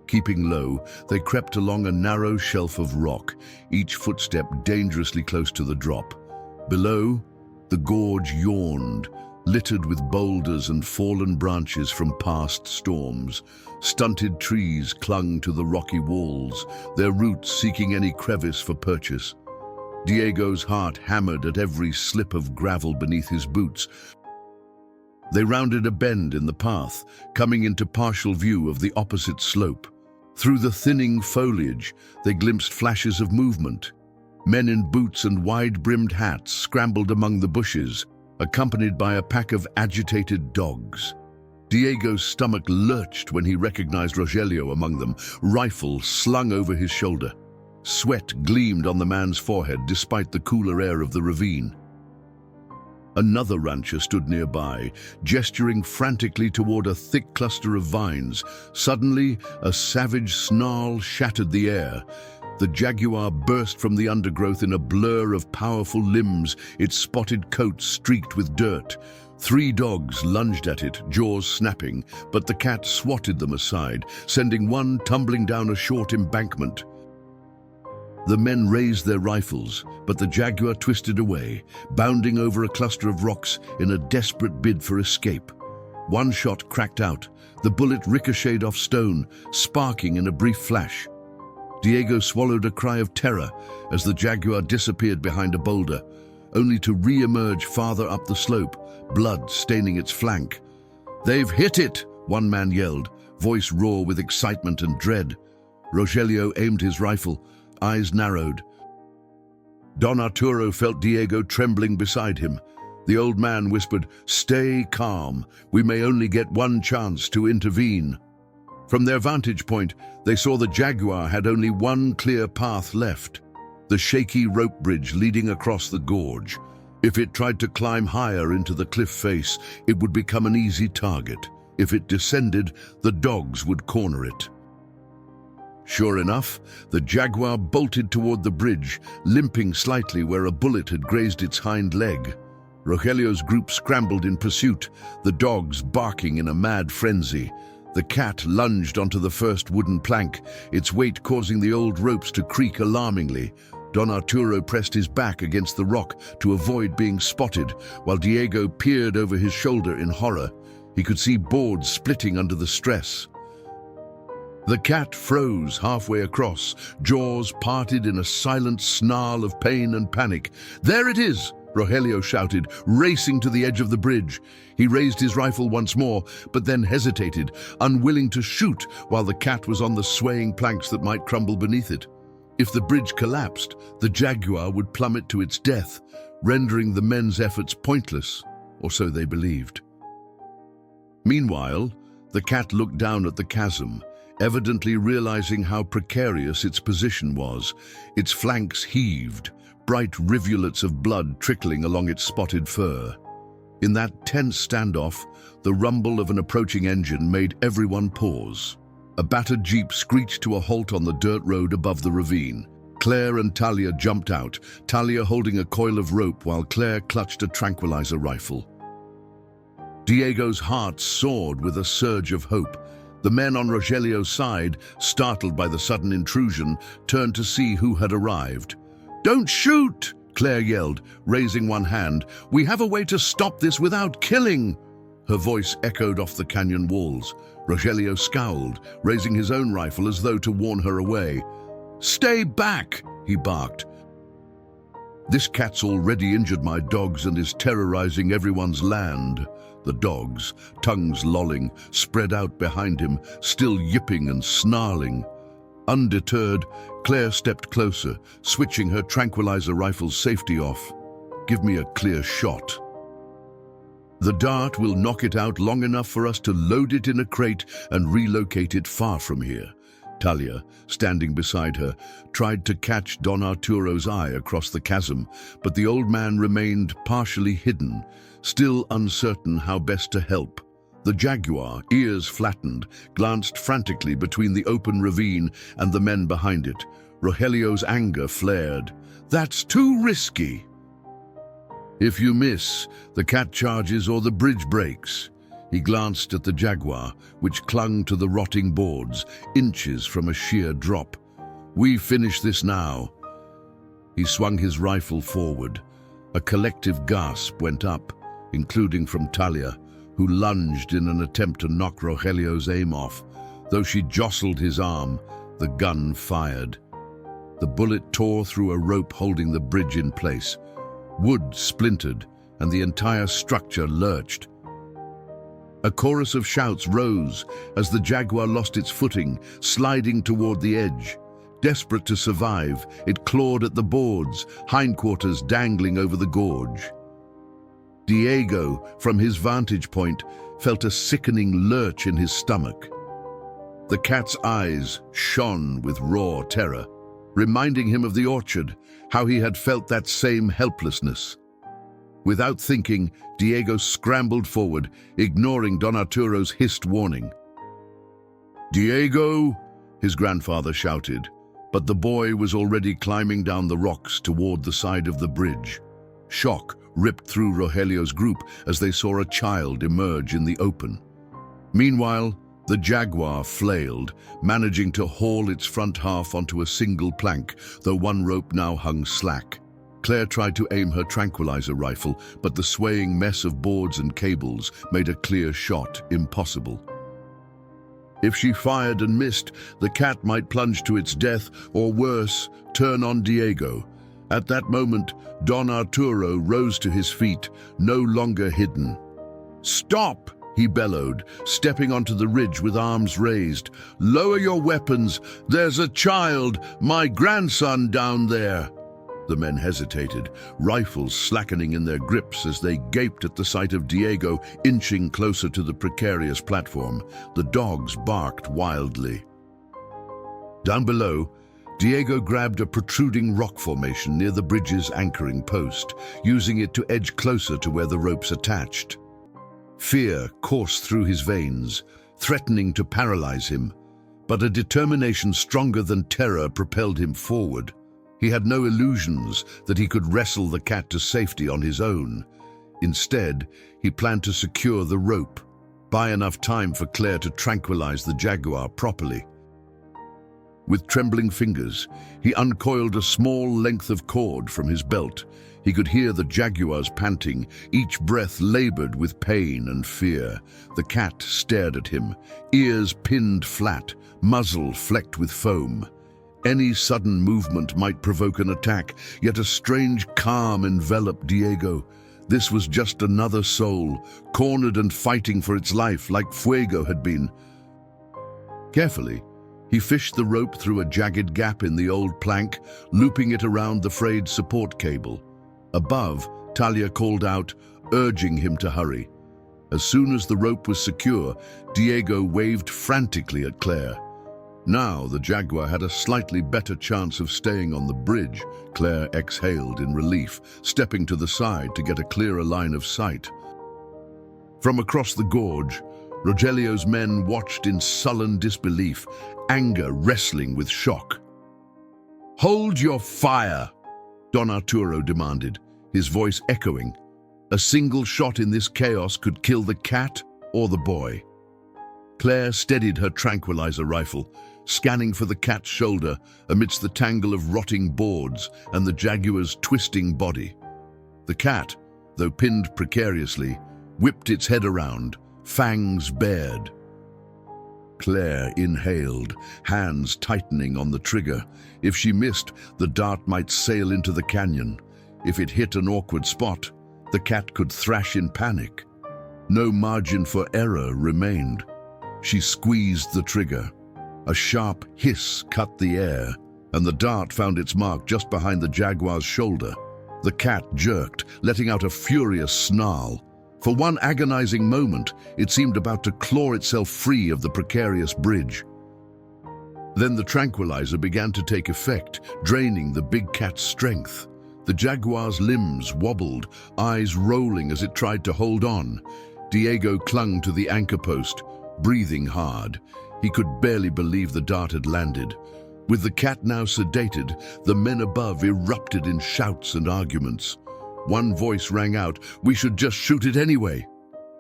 [SPEAKER 1] Keeping low, they crept along a narrow shelf of rock, each footstep dangerously close to the drop. Below, the gorge yawned, littered with boulders and fallen branches from past storms. Stunted trees clung to the rocky walls, their roots seeking any crevice for purchase. Diego's heart hammered at every slip of gravel beneath his boots. They rounded a bend in the path, coming into partial view of the opposite slope. Through the thinning foliage, they glimpsed flashes of movement. Men in boots and wide-brimmed hats scrambled among the bushes, accompanied by a pack of agitated dogs. Diego's stomach lurched when he recognized Rogelio among them, rifle slung over his shoulder. Sweat gleamed on the man's forehead despite the cooler air of the ravine. Another rancher stood nearby, gesturing frantically toward a thick cluster of vines. Suddenly, a savage snarl shattered the air. The Jaguar burst from the undergrowth in a blur of powerful limbs, its spotted coat streaked with dirt. 3 dogs lunged at it, jaws snapping, but the cat swatted them aside, sending one tumbling down a short embankment. The men raised their rifles, but the Jaguar twisted away, bounding over a cluster of rocks in a desperate bid for escape. One shot cracked out. The bullet ricocheted off stone, sparking in a brief flash. Diego swallowed a cry of terror as the Jaguar disappeared behind a boulder, only to re-emerge farther up the slope, blood staining its flank. "They've hit it!" one man yelled, voice raw with excitement and dread. Rogelio aimed his rifle, eyes narrowed. Don Arturo felt Diego trembling beside him. The old man whispered, "Stay calm. We may only get one chance to intervene." From their vantage point, they saw the Jaguar had only one clear path left, the shaky rope bridge leading across the gorge. If it tried to climb higher into the cliff face, it would become an easy target. If it descended, the dogs would corner it. Sure enough, the Jaguar bolted toward the bridge, limping slightly where a bullet had grazed its hind leg. Rogelio's group scrambled in pursuit, the dogs barking in a mad frenzy. The cat lunged onto the first wooden plank, its weight causing the old ropes to creak alarmingly. Don Arturo pressed his back against the rock to avoid being spotted, while Diego peered over his shoulder in horror. He could see boards splitting under the stress. The cat froze halfway across, jaws parted in a silent snarl of pain and panic. "There it is!" Rogelio shouted, racing to the edge of the bridge. He raised his rifle once more, but then hesitated, unwilling to shoot while the cat was on the swaying planks that might crumble beneath it. If the bridge collapsed, the Jaguar would plummet to its death, rendering the men's efforts pointless, or so they believed. Meanwhile, the cat looked down at the chasm, evidently realizing how precarious its position was. Its flanks heaved, bright rivulets of blood trickling along its spotted fur. In that tense standoff, the rumble of an approaching engine made everyone pause. A battered jeep screeched to a halt on the dirt road above the ravine. Claire and Talia jumped out, Talia holding a coil of rope while Claire clutched a tranquilizer rifle. Diego's heart soared with a surge of hope. The men on Rogelio's side, startled by the sudden intrusion, turned to see who had arrived. "Don't shoot!" Claire yelled, raising one hand. "We have a way to stop this without killing!" Her voice echoed off the canyon walls. Rogelio scowled, raising his own rifle as though to warn her away. "Stay back!" he barked. "This cat's already injured my dogs and is terrorizing everyone's land." The dogs, tongues lolling, spread out behind him, still yipping and snarling. Undeterred, Claire stepped closer, switching her tranquilizer rifle's safety off. "Give me a clear shot. The dart will knock it out long enough for us to load it in a crate and relocate it far from here." Talia, standing beside her, tried to catch Don Arturo's eye across the chasm, but the old man remained partially hidden, still uncertain how best to help. The Jaguar, ears flattened, glanced frantically between the open ravine and the men behind it. Rogelio's anger flared. "That's too risky. If you miss, the cat charges or the bridge breaks." He glanced at the Jaguar, which clung to the rotting boards, inches from a sheer drop. "We finish this now." He swung his rifle forward. A collective gasp went up, including from Talia, who lunged in an attempt to knock Rogelio's aim off. Though she jostled his arm, the gun fired. The bullet tore through a rope holding the bridge in place. Wood splintered, and the entire structure lurched. A chorus of shouts rose as the Jaguar lost its footing, sliding toward the edge. Desperate to survive, it clawed at the boards, hindquarters dangling over the gorge. Diego, from his vantage point, felt a sickening lurch in his stomach. The cat's eyes shone with raw terror, reminding him of the orchard, how he had felt that same helplessness. Without thinking, Diego scrambled forward, ignoring Don Arturo's hissed warning. "Diego!" his grandfather shouted, but the boy was already climbing down the rocks toward the side of the bridge. Shock ripped through Rogelio's group as they saw a child emerge in the open. Meanwhile, the Jaguar flailed, managing to haul its front half onto a single plank, though one rope now hung slack. Claire tried to aim her tranquilizer rifle, but the swaying mess of boards and cables made a clear shot impossible. If she fired and missed, the cat might plunge to its death, or worse, turn on Diego. At that moment, Don Arturo rose to his feet, no longer hidden. "Stop!" he bellowed, stepping onto the ridge with arms raised. "Lower your weapons! There's a child, my grandson, down there!" The men hesitated, rifles slackening in their grips as they gaped at the sight of Diego inching closer to the precarious platform. The dogs barked wildly. Down below, Diego grabbed a protruding rock formation near the bridge's anchoring post, using it to edge closer to where the ropes attached. Fear coursed through his veins, threatening to paralyze him, but a determination stronger than terror propelled him forward. He had no illusions that he could wrestle the cat to safety on his own. Instead, he planned to secure the rope, buy enough time for Claire to tranquilize the Jaguar properly. With trembling fingers, he uncoiled a small length of cord from his belt. He could hear the Jaguars panting, each breath labored with pain and fear. The cat stared at him, ears pinned flat, muzzle flecked with foam. Any sudden movement might provoke an attack, yet a strange calm enveloped Diego. This was just another soul, cornered and fighting for its life like Fuego had been. Carefully, he fished the rope through a jagged gap in the old plank, looping it around the frayed support cable. Above, Talia called out, urging him to hurry. As soon as the rope was secure, Diego waved frantically at Claire. Now the Jaguar had a slightly better chance of staying on the bridge. Claire exhaled in relief, stepping to the side to get a clearer line of sight. From across the gorge, Rogelio's men watched in sullen disbelief, anger wrestling with shock. "Hold your fire!" Don Arturo demanded, his voice echoing. A single shot in this chaos could kill the cat or the boy. Claire steadied her tranquilizer rifle, scanning for the cat's shoulder amidst the tangle of rotting boards and the Jaguar's twisting body. The cat, though pinned precariously, whipped its head around, fangs bared. Claire inhaled, hands tightening on the trigger. If she missed, the dart might sail into the canyon. If it hit an awkward spot, the cat could thrash in panic. No margin for error remained. She squeezed the trigger. A sharp hiss cut the air, and the dart found its mark just behind the Jaguar's shoulder. The cat jerked, letting out a furious snarl. For one agonizing moment, it seemed about to claw itself free of the precarious bridge. Then the tranquilizer began to take effect, draining the big cat's strength. The Jaguar's limbs wobbled, eyes rolling as it tried to hold on. Diego clung to the anchor post, breathing hard. He could barely believe the dart had landed. With the cat now sedated, the men above erupted in shouts and arguments. One voice rang out, "We should just shoot it anyway."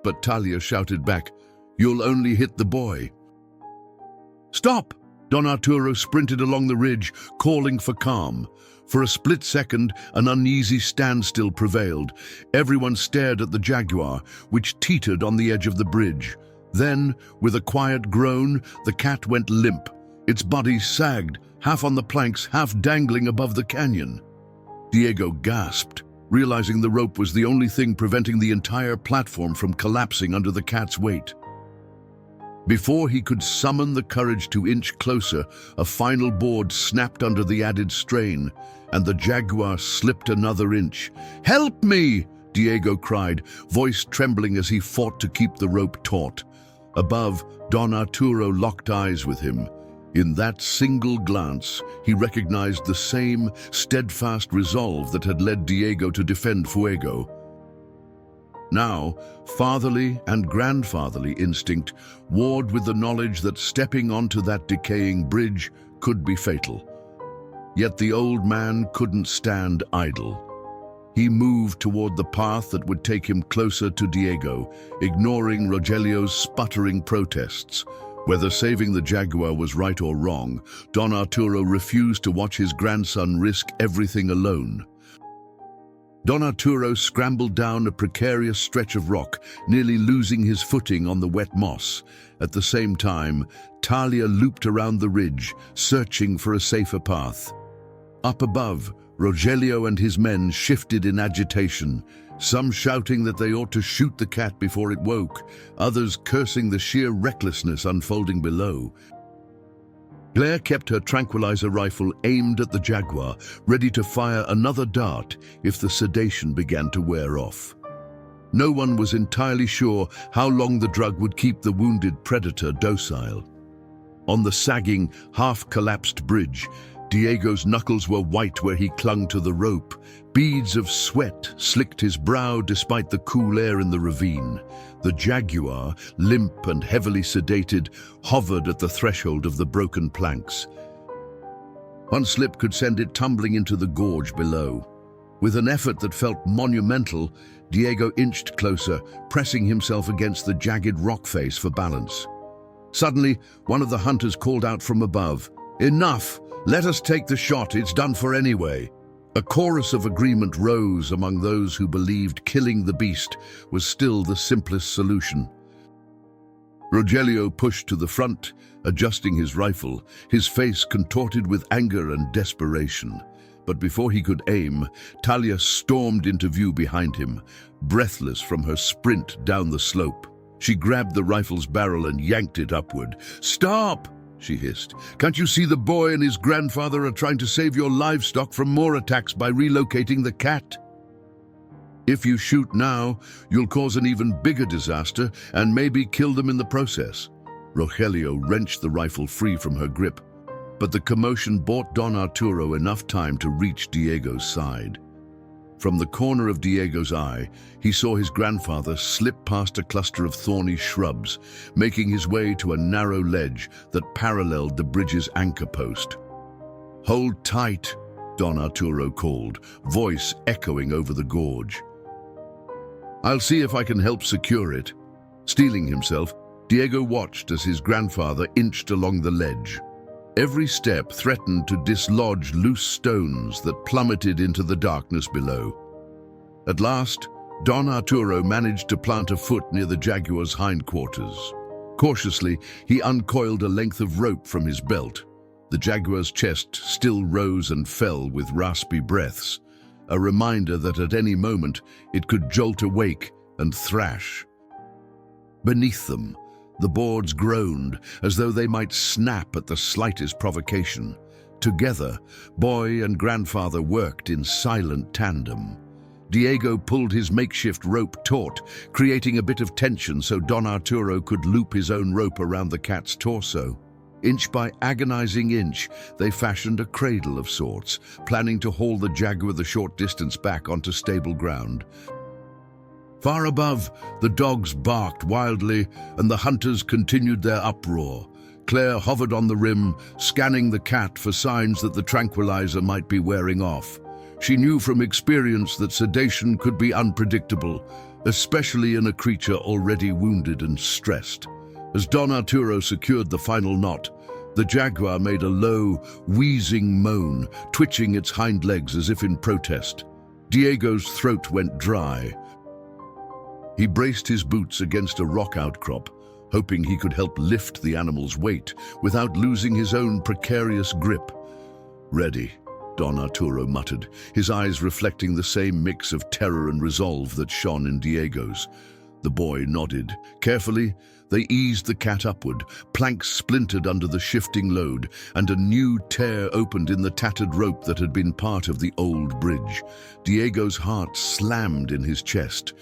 [SPEAKER 1] But Talia shouted back, "You'll only hit the boy." "Stop!" Don Arturo sprinted along the ridge, calling for calm. For a split second, an uneasy standstill prevailed. Everyone stared at the Jaguar, which teetered on the edge of the bridge. Then, with a quiet groan, the cat went limp. Its body sagged, half on the planks, half dangling above the canyon. Diego gasped, realizing the rope was the only thing preventing the entire platform from collapsing under the cat's weight. Before he could summon the courage to inch closer, a final board snapped under the added strain, and the Jaguar slipped another inch. "Help me!" Diego cried, voice trembling as he fought to keep the rope taut. Above, Don Arturo locked eyes with him. In that single glance, he recognized the same steadfast resolve that had led Diego to defend Fuego. Now, fatherly and grandfatherly instinct warred with the knowledge that stepping onto that decaying bridge could be fatal. Yet the old man couldn't stand idle. He moved toward the path that would take him closer to Diego, ignoring Rogelio's sputtering protests. Whether saving the Jaguar was right or wrong, Don Arturo refused to watch his grandson risk everything alone. Don Arturo scrambled down a precarious stretch of rock, nearly losing his footing on the wet moss. At the same time, Talia looped around the ridge, searching for a safer path. Up above, Rogelio and his men shifted in agitation, some shouting that they ought to shoot the cat before it woke, others cursing the sheer recklessness unfolding below. Claire kept her tranquilizer rifle aimed at the Jaguar, ready to fire another dart if the sedation began to wear off. No one was entirely sure how long the drug would keep the wounded predator docile. On the sagging, half-collapsed bridge, Diego's knuckles were white where he clung to the rope. Beads of sweat slicked his brow despite the cool air in the ravine. The Jaguar, limp and heavily sedated, hovered at the threshold of the broken planks. One slip could send it tumbling into the gorge below. With an effort that felt monumental, Diego inched closer, pressing himself against the jagged rock face for balance. Suddenly, one of the hunters called out from above, "Enough! Let us take the shot, it's done for anyway." A chorus of agreement rose among those who believed killing the beast was still the simplest solution. Rogelio pushed to the front, adjusting his rifle, his face contorted with anger and desperation. But before he could aim, Talia stormed into view behind him, breathless from her sprint down the slope. She grabbed the rifle's barrel and yanked it upward. "Stop!" she hissed. "Can't you see the boy and his grandfather are trying to save your livestock from more attacks by relocating the cat? If you shoot now, you'll cause an even bigger disaster and maybe kill them in the process." Rogelio wrenched the rifle free from her grip, but the commotion bought Don Arturo enough time to reach Diego's side. From the corner of Diego's eye, he saw his grandfather slip past a cluster of thorny shrubs, making his way to a narrow ledge that paralleled the bridge's anchor post. "Hold tight," Don Arturo called, voice echoing over the gorge. I'll see if I can help secure it. Steeling himself, Diego watched as his grandfather inched along the ledge. Every step threatened to dislodge loose stones that plummeted into the darkness below. At last, Don Arturo managed to plant a foot near the Jaguar's hindquarters. Cautiously, he uncoiled a length of rope from his belt. The Jaguar's chest still rose and fell with raspy breaths, a reminder that at any moment it could jolt awake and thrash. Beneath them, the boards groaned as though they might snap at the slightest provocation. Together, boy and grandfather worked in silent tandem. Diego pulled his makeshift rope taut, creating a bit of tension so Don Arturo could loop his own rope around the cat's torso. Inch by agonizing inch, they fashioned a cradle of sorts, planning to haul the Jaguar the short distance back onto stable ground. Far above, the dogs barked wildly, and the hunters continued their uproar. Claire hovered on the rim, scanning the cat for signs that the tranquilizer might be wearing off. She knew from experience that sedation could be unpredictable, especially in a creature already wounded and stressed. As Don Arturo secured the final knot, the Jaguar made a low, wheezing moan, twitching its hind legs as if in protest. Diego's throat went dry. He braced his boots against a rock outcrop, hoping he could help lift the animal's weight without losing his own precarious grip. "Ready," Don Arturo muttered, his eyes reflecting the same mix of terror and resolve that shone in Diego's. The boy nodded. Carefully, they eased the cat upward. Planks splintered under the shifting load, and a new tear opened in the tattered rope that had been part of the old bridge. Diego's heart slammed in his chest.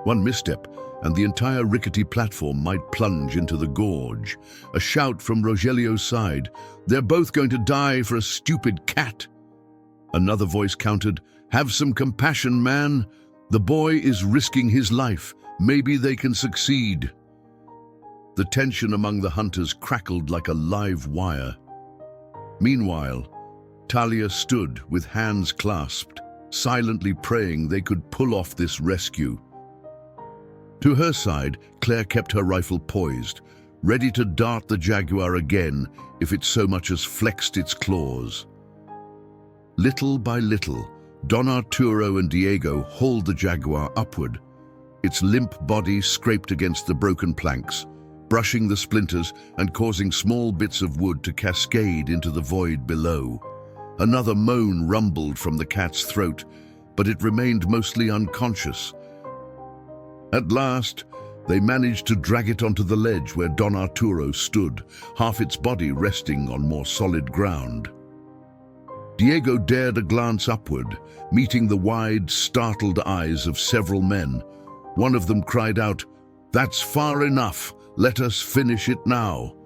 [SPEAKER 1] One misstep, and the entire rickety platform might plunge into the gorge. A shout from Rogelio's side. "They're both going to die for a stupid cat." Another voice countered, "Have some compassion, man. The boy is risking his life. Maybe they can succeed." The tension among the hunters crackled like a live wire. Meanwhile, Talia stood with hands clasped, silently praying they could pull off this rescue. To her side, Claire kept her rifle poised, ready to dart the Jaguar again if it so much as flexed its claws. Little by little, Don Arturo and Diego hauled the Jaguar upward. Its limp body scraped against the broken planks, brushing the splinters and causing small bits of wood to cascade into the void below. Another moan rumbled from the cat's throat, but it remained mostly unconscious. At last, they managed to drag it onto the ledge where Don Arturo stood, half its body resting on more solid ground. Diego dared a glance upward, meeting the wide, startled eyes of several men. One of them cried out, "That's far enough. Let us finish it now."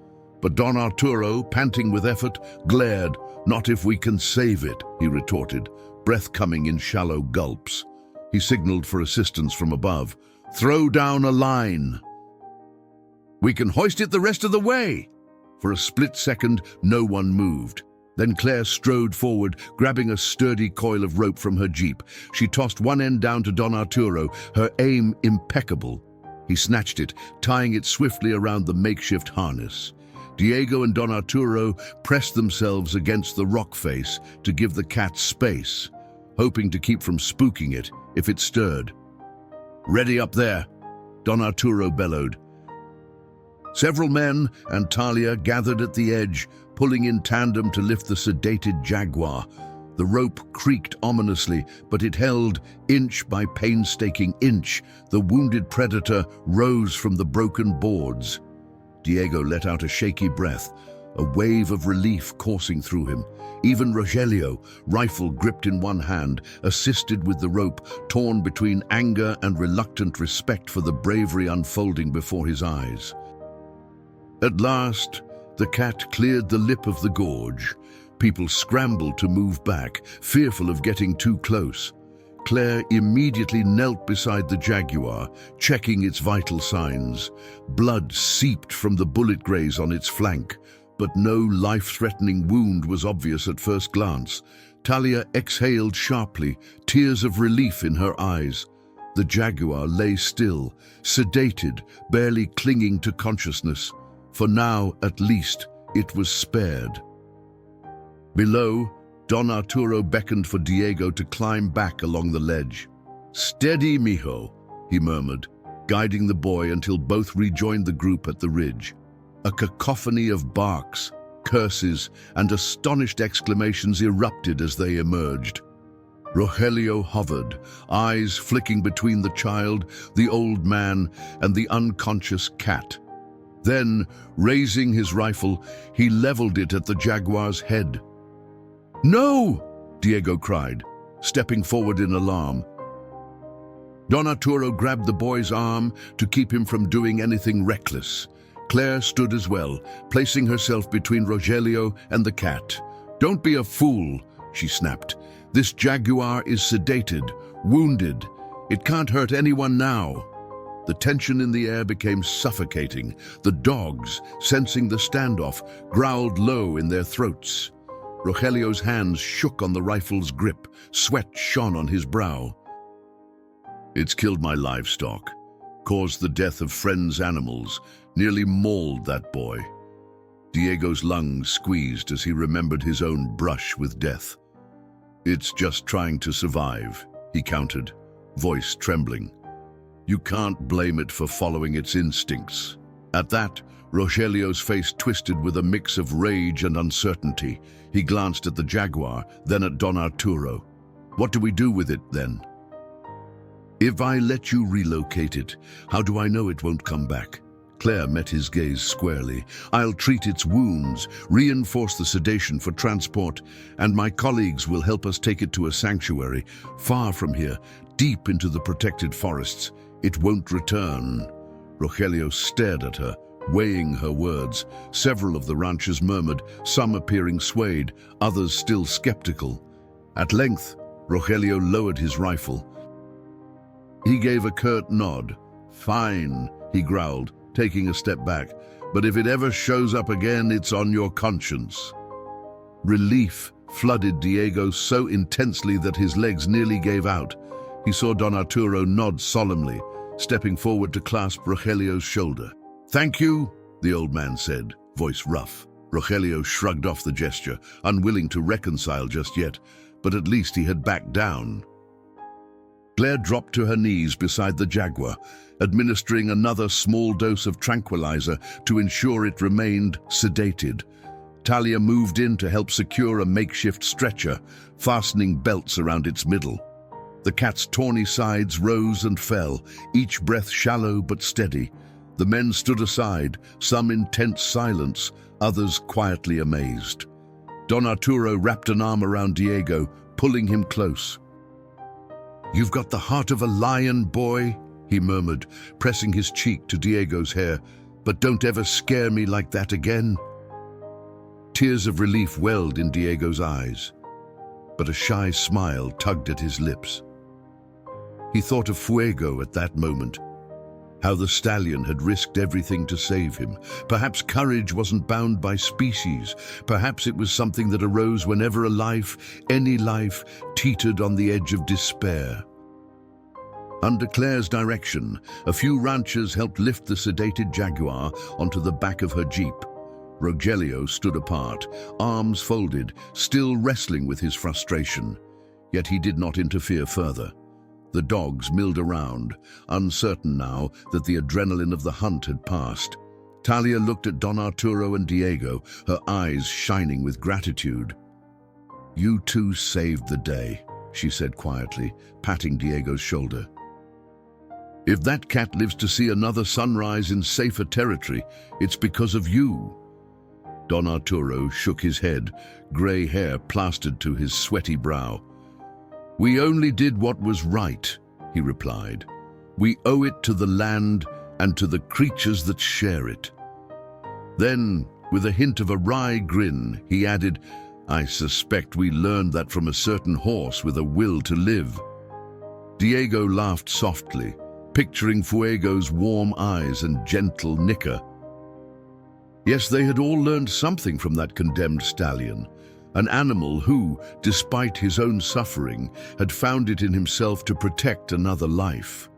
[SPEAKER 1] But Don Arturo, panting with effort, glared. "Not if we can save it," he retorted, breath coming in shallow gulps. He signaled for assistance from above. "Throw down a line." "We can hoist it the rest of the way." For a split second, no one moved. Then Claire strode forward, grabbing a sturdy coil of rope from her jeep. She tossed one end down to Don Arturo, her aim impeccable. He snatched it, tying it swiftly around the makeshift harness. Diego and Don Arturo pressed themselves against the rock face to give the cat space, hoping to keep from spooking it if it stirred. "Ready up there," Don Arturo bellowed. Several men and Talia gathered at the edge, pulling in tandem to lift the sedated Jaguar. The rope creaked ominously, but it held inch by painstaking inch. The wounded predator rose from the broken boards. Diego let out a shaky breath, a wave of relief coursing through him. Even Rogelio, rifle gripped in one hand, assisted with the rope, torn between anger and reluctant respect for the bravery unfolding before his eyes. At last, the cat cleared the lip of the gorge. People scrambled to move back, fearful of getting too close. Claire immediately knelt beside the Jaguar, checking its vital signs. Blood seeped from the bullet graze on its flank, but no life-threatening wound was obvious at first glance. Talia exhaled sharply, tears of relief in her eyes. The Jaguar lay still, sedated, barely clinging to consciousness, for now, at least, it was spared. Below, Don Arturo beckoned for Diego to climb back along the ledge. "Steady, mijo," he murmured, guiding the boy until both rejoined the group at the ridge. A cacophony of barks, curses, and astonished exclamations erupted as they emerged. Rogelio hovered, eyes flicking between the child, the old man, and the unconscious cat. Then, raising his rifle, he leveled it at the Jaguar's head. "No!" Diego cried, stepping forward in alarm. Don Arturo grabbed the boy's arm to keep him from doing anything reckless. Claire stood as well, placing herself between Rogelio and the cat. "Don't be a fool," she snapped. "This Jaguar is sedated, wounded. It can't hurt anyone now." The tension in the air became suffocating. The dogs, sensing the standoff, growled low in their throats. Rogelio's hands shook on the rifle's grip. Sweat shone on his brow. "It's killed my livestock, caused the death of friends' animals, nearly mauled that boy." Diego's lungs squeezed as he remembered his own brush with death. "It's just trying to survive," he countered, voice trembling. "You can't blame it for following its instincts." At that, Rogelio's face twisted with a mix of rage and uncertainty. He glanced at the Jaguar, then at Don Arturo. "What do we do with it, then?" "If I let you relocate it, how do I know it won't come back?" Claire met his gaze squarely. "I'll treat its wounds, reinforce the sedation for transport, and my colleagues will help us take it to a sanctuary, far from here, deep into the protected forests. It won't return." Rogelio stared at her, weighing her words. Several of the ranchers murmured, some appearing swayed, others still skeptical. At length, Rogelio lowered his rifle. He gave a curt nod. "Fine," he growled, taking a step back. "But if it ever shows up again, it's on your conscience." Relief flooded Diego so intensely that his legs nearly gave out. He saw Don Arturo nod solemnly, stepping forward to clasp Rogelio's shoulder. "Thank you," the old man said, voice rough. Rogelio shrugged off the gesture, unwilling to reconcile just yet, but at least he had backed down. Claire dropped to her knees beside the Jaguar, administering another small dose of tranquilizer to ensure it remained sedated. Talia moved in to help secure a makeshift stretcher, fastening belts around its middle. The cat's tawny sides rose and fell, each breath shallow but steady. The men stood aside, some in tense silence, others quietly amazed. Don Arturo wrapped an arm around Diego, pulling him close. "You've got the heart of a lion, boy," he murmured, pressing his cheek to Diego's hair. "But don't ever scare me like that again." Tears of relief welled in Diego's eyes, but a shy smile tugged at his lips. He thought of Fuego at that moment, how the stallion had risked everything to save him. Perhaps courage wasn't bound by species. Perhaps it was something that arose whenever a life, any life, teetered on the edge of despair. Under Claire's direction, a few ranchers helped lift the sedated Jaguar onto the back of her jeep. Rogelio stood apart, arms folded, still wrestling with his frustration. Yet he did not interfere further. The dogs milled around, uncertain now that the adrenaline of the hunt had passed. Talia looked at Don Arturo and Diego, her eyes shining with gratitude. "You two saved the day," she said quietly, patting Diego's shoulder. "If that cat lives to see another sunrise in safer territory, it's because of you." Don Arturo shook his head, grey hair plastered to his sweaty brow. "We only did what was right," he replied. "We owe it to the land and to the creatures that share it." Then, with a hint of a wry grin, he added, "I suspect we learned that from a certain horse with a will to live." Diego laughed softly, picturing Fuego's warm eyes and gentle nicker. Yes, they had all learned something from that condemned stallion. an animal who, despite his own suffering, had found it in himself to protect another life.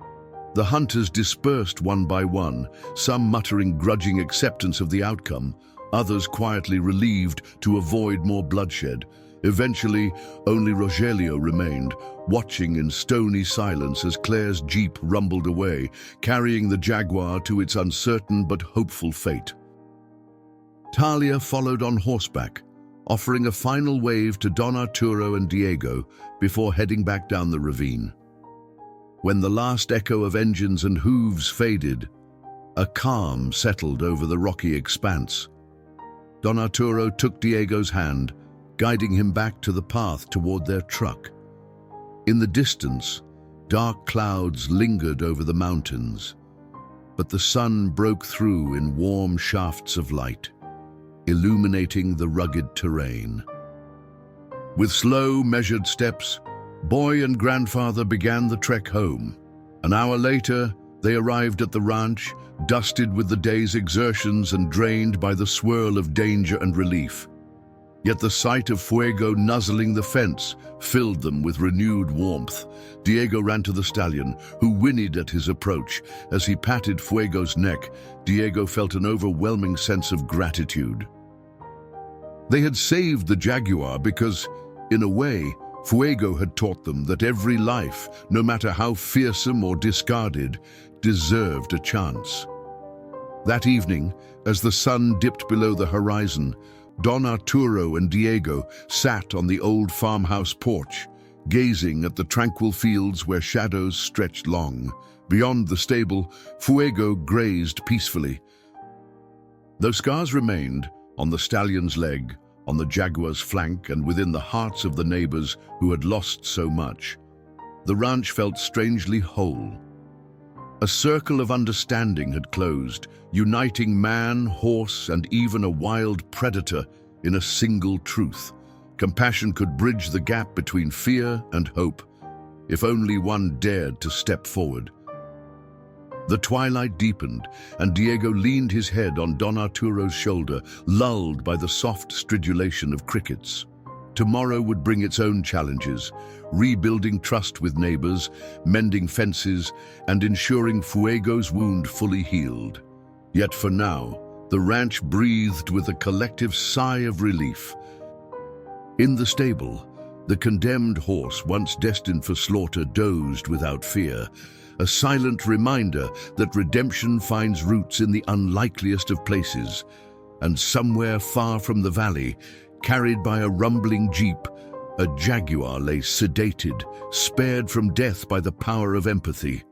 [SPEAKER 1] The hunters dispersed one by one, some muttering grudging acceptance of the outcome, others quietly relieved to avoid more bloodshed. Eventually, only Rogelio remained, watching in stony silence as Claire's jeep rumbled away, carrying the Jaguar to its uncertain but hopeful fate. Talia followed on horseback, offering a final wave to Don Arturo and Diego before heading back down the ravine. When the last echo of engines and hooves faded, a calm settled over the rocky expanse. Don Arturo took Diego's hand, guiding him back to the path toward their truck. In the distance, dark clouds lingered over the mountains, but the sun broke through in warm shafts of light, illuminating the rugged terrain. With slow, measured steps, boy and grandfather began the trek home. An hour later, they arrived at the ranch, dusted with the day's exertions and drained by the swirl of danger and relief. Yet the sight of Fuego nuzzling the fence filled them with renewed warmth. Diego ran to the stallion, who whinnied at his approach. As he patted Fuego's neck, Diego felt an overwhelming sense of gratitude. They had saved the Jaguar because, in a way, Fuego had taught them that every life, no matter how fearsome or discarded, deserved a chance. That evening, as the sun dipped below the horizon, Don Arturo and Diego sat on the old farmhouse porch, gazing at the tranquil fields where shadows stretched long. Beyond the stable, Fuego grazed peacefully. Though scars remained on the stallion's leg, on the Jaguar's flank, and within the hearts of the neighbors who had lost so much, the ranch felt strangely whole. A circle of understanding had closed, uniting man, horse, and even a wild predator in a single truth. Compassion could bridge the gap between fear and hope, if only one dared to step forward. The twilight deepened, and Diego leaned his head on Don Arturo's shoulder, lulled by the soft stridulation of crickets. Tomorrow would bring its own challenges, rebuilding trust with neighbors, mending fences, and ensuring Fuego's wound fully healed. Yet for now, the ranch breathed with a collective sigh of relief. In the stable, the condemned horse, once destined for slaughter, dozed without fear, a silent reminder that redemption finds roots in the unlikeliest of places. And somewhere far from the valley, carried by a rumbling jeep, a Jaguar lay sedated, spared from death by the power of empathy.